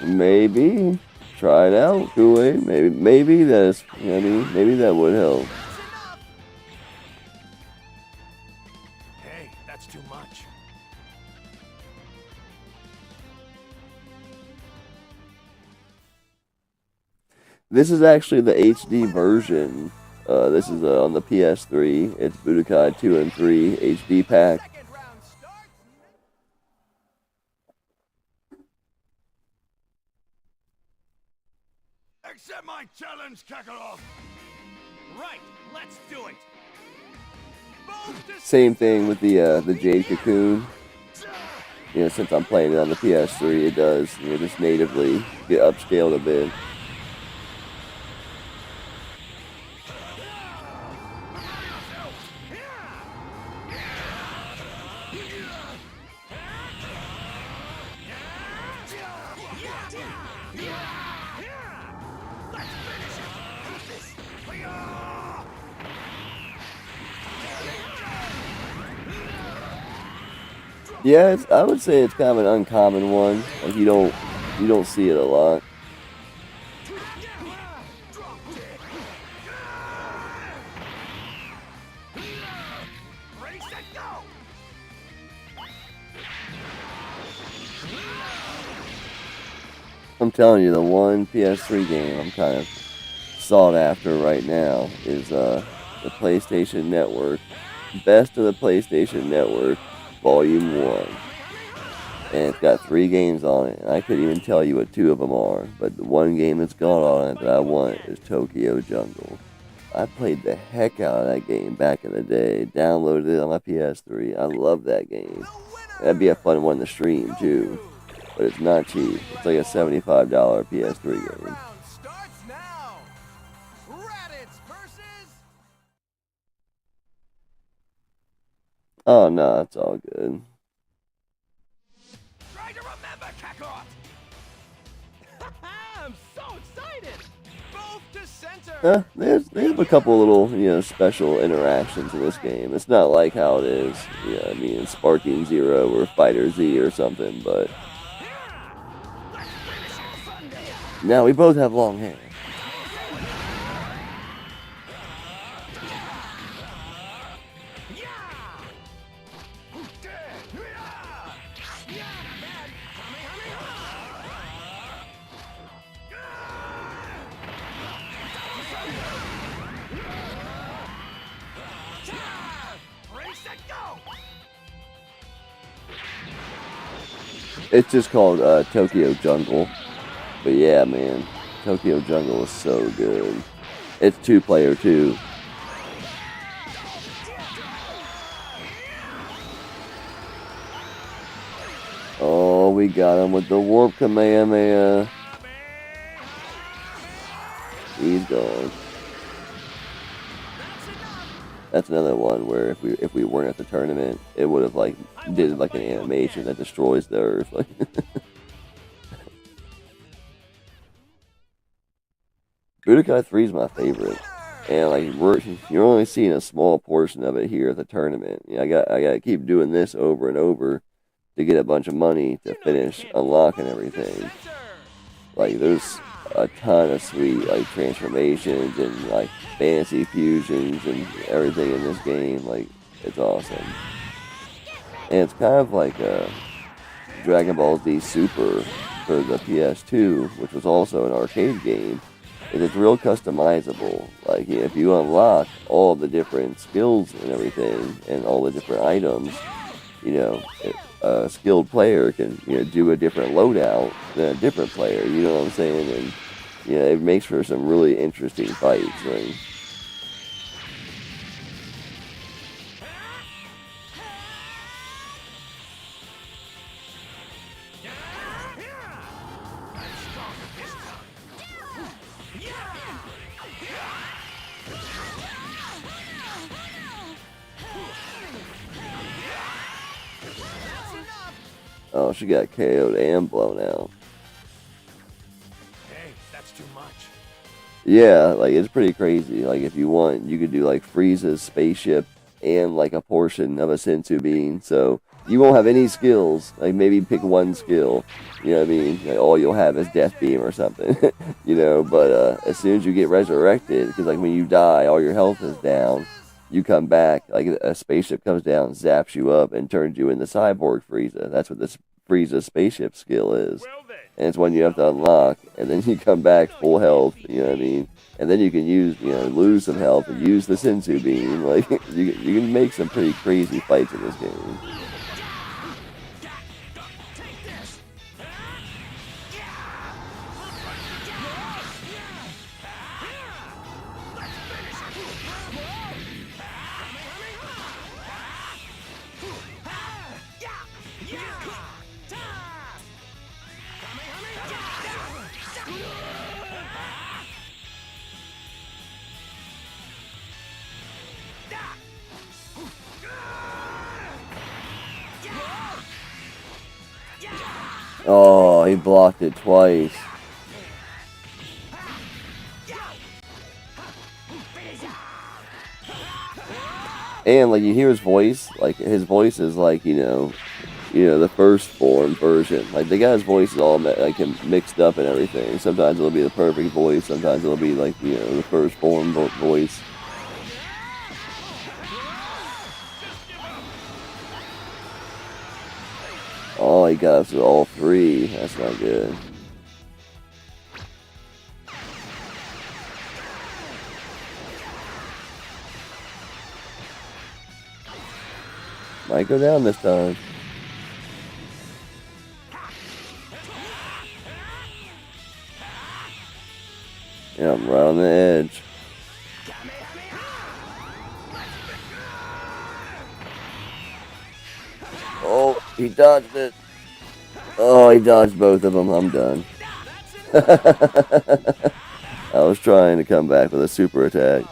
Speaker 2: Maybe try it out, Kool-Aid. Maybe that's maybe that would help.
Speaker 9: Hey, that's too much.
Speaker 2: This is actually the HD version. This is on the PS3. It's Budokai 2 and 3 HD pack.
Speaker 9: Second round starts.
Speaker 10: Accept my challenge, Kakarot!
Speaker 9: Right, let's do it. Both to
Speaker 2: Same thing with the Jade Cocoon. Since I'm playing it on the PS3, it does just natively get upscaled a bit. Yeah, I would say it's kind of an uncommon one. Like you don't see it a lot.
Speaker 9: ready, set, go!
Speaker 2: I'm telling you, the one PS3 game I'm kind of sought after right now is the PlayStation Network. Best of the PlayStation Network, Volume 1. and it's got 3 games on it. And I couldn't even tell you what 2 of them are, but the one game that's got on it that I want is Tokyo Jungle. I played the heck out of that game back in the day, downloaded it on my PS3. I love that game. That'd be a fun one to stream too, but it's not cheap. It's like a $75 PS3 game.
Speaker 9: Starts now. Raditz versus
Speaker 2: Oh no, it's all good.
Speaker 9: Try to remember, Kakarot! I'm so excited! Both to center!
Speaker 2: There's a couple little, special interactions in this game. It's not like how it is, in Sparking Zero or Fighter Z or something, but... Now we both have long hair. It's just called Tokyo Jungle. But yeah, man, Tokyo Jungle is so good. It's 2-player too. Oh, we got him with the Warp Kamehameha. He's gone. That's another one where if we weren't at the tournament, it would have did an animation that destroys the Earth. Budokai 3 is my favorite, and you're only seeing a small portion of it here at the tournament. I gotta keep doing this over and over to get a bunch of money to finish unlocking everything. There's a ton of sweet transformations and fantasy fusions and everything in this game. It's awesome, and it's kind of like a Dragon Ball Z Super for the PS2, which was also an arcade game. It's real customizable. If you unlock all the different skills and everything, and all the different items, a skilled player can do a different loadout than a different player. You know what I'm saying? And it makes for some really interesting fights. Oh, she got KO'd and blown out.
Speaker 9: Hey, that's too much.
Speaker 2: Yeah, it's pretty crazy. If you want, you could do Frieza's spaceship and a portion of a Senzu bean. So you won't have any skills. Maybe pick one skill. You know what I mean? All you'll have is Death Beam or something. But as soon as you get resurrected, because when you die, all your health is down. You come back, a spaceship comes down, zaps you up, and turns you into Cyborg Frieza. That's what this Frieza spaceship skill is. And it's one you have to unlock, and then you come back full health, you know what I mean? And then you can lose some health and use the Senzu Beam. You can make some pretty crazy fights in this game. Oh, he blocked it twice. And you hear his voice, his voice is the first form version. They got his voices all mixed up and everything. Sometimes it'll be the perfect voice, sometimes it'll be the first form voice. Oh, he got us to all 3. That's not good. Might go down this time. I'm right on the edge. Oh, he dodged it. Oh, he dodged both of them. I'm done. I was trying to come back with a super attack.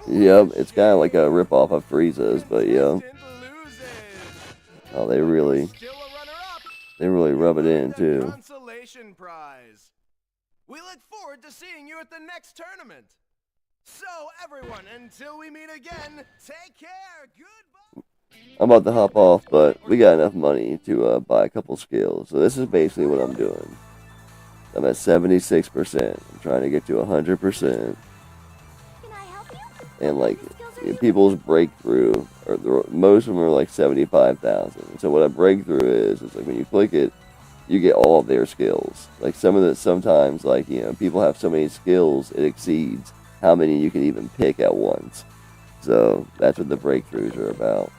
Speaker 2: Yep, it's kind of like a ripoff of Frieza's, but yeah. Oh, they really rub it in too.
Speaker 9: Consolation prize. We look forward to seeing you at the next tournament. So, everyone, until we meet again, take care. Goodbye.
Speaker 2: I'm about to hop off, but we got enough money to buy a couple skills. So this is basically what I'm doing. I'm at 76%. I'm trying to get to 100%. And like people's breakthrough, or most of them are like 75,000. So what a breakthrough is like when you click it, you get all of their skills. Like sometimes like people have so many skills it exceeds how many you can even pick at once. So that's what the breakthroughs are about.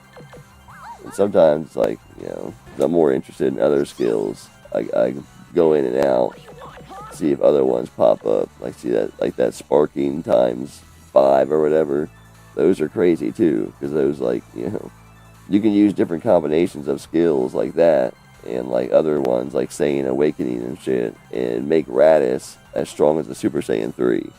Speaker 2: And sometimes like I'm more interested in other skills. I go in and out, see if other ones pop up. Like see that sparking times 5 or whatever, those are crazy too, because those you can use different combinations of skills like that and like other ones like Saiyan Awakening and shit, and make Raditz as strong as the Super Saiyan 3.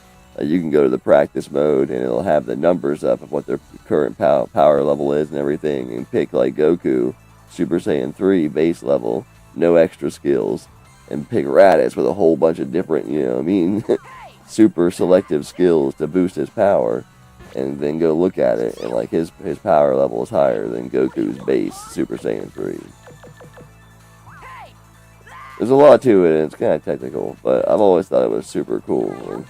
Speaker 2: You can go to the practice mode and it'll have the numbers up of what their current power level is and everything, and pick like Goku, Super Saiyan 3 base level, no extra skills, and pick Raditz with a whole bunch of different, super selective skills to boost his power, and then go look at it, and like his power level is higher than Goku's base Super Saiyan 3. There's a lot to it, and it's kind of technical, but I've always thought it was super cool and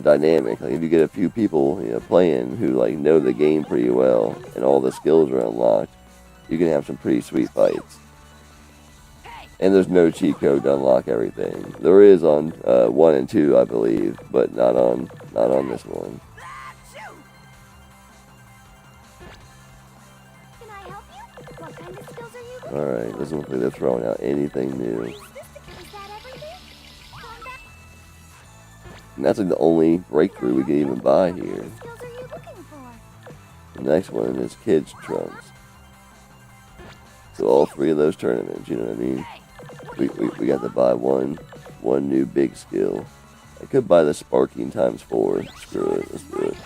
Speaker 2: dynamic. Like if you get a few people playing who like know the game pretty well, and all the skills are unlocked, you can have some pretty sweet fights. And there's no cheat code to unlock everything. There is on 1 and 2, I believe, but not on this one. Alright, doesn't look like they're throwing out anything new. And that's like the only breakthrough we can even buy here. The next one is Kids Trunks. So all 3 of those tournaments, you know what I mean? We got to buy one new big skill. I could buy the sparking times 4. Screw it, let's do it.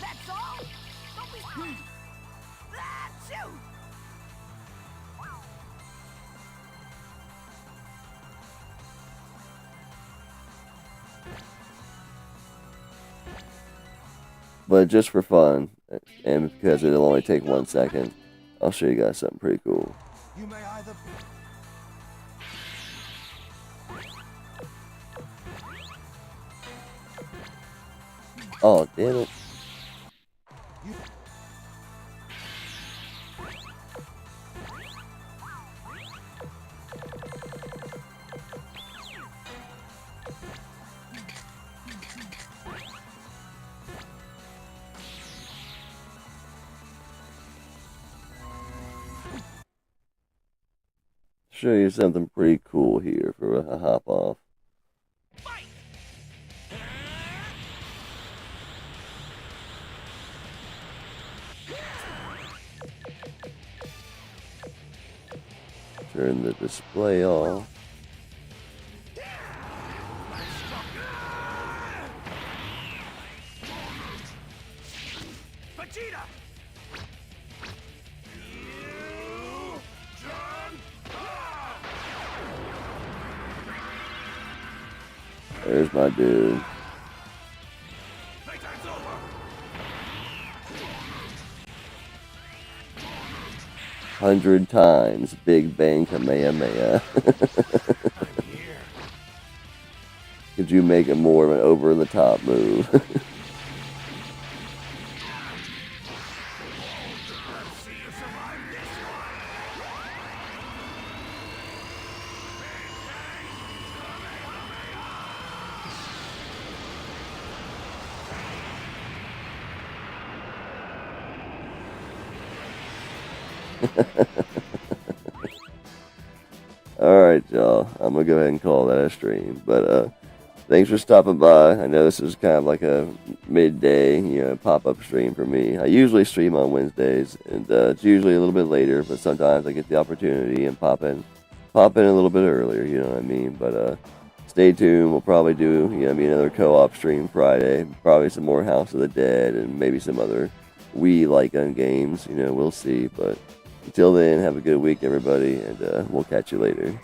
Speaker 2: But just for fun, and because it'll only take 1 second, I'll show you guys something pretty cool.
Speaker 9: You may either
Speaker 2: Oh, damn it. Show you something pretty cool here for a hop off. Turn the display off.
Speaker 9: Vegeta!
Speaker 2: There's my dude. 100 times Big Bang Kamehameha. Could you make it more of an over-the-top move? Alright, y'all. I'm gonna go ahead and call that a stream. But, thanks for stopping by. I know this is kind of like a midday, pop-up stream for me. I usually stream on Wednesdays, and it's usually a little bit later, but sometimes I get the opportunity and pop in a little bit earlier, you know what I mean? But, stay tuned. We'll probably do, another co-op stream Friday. Probably some more House of the Dead and maybe some other Wii light gun games. We'll see. But until then, have a good week, everybody, and we'll catch you later.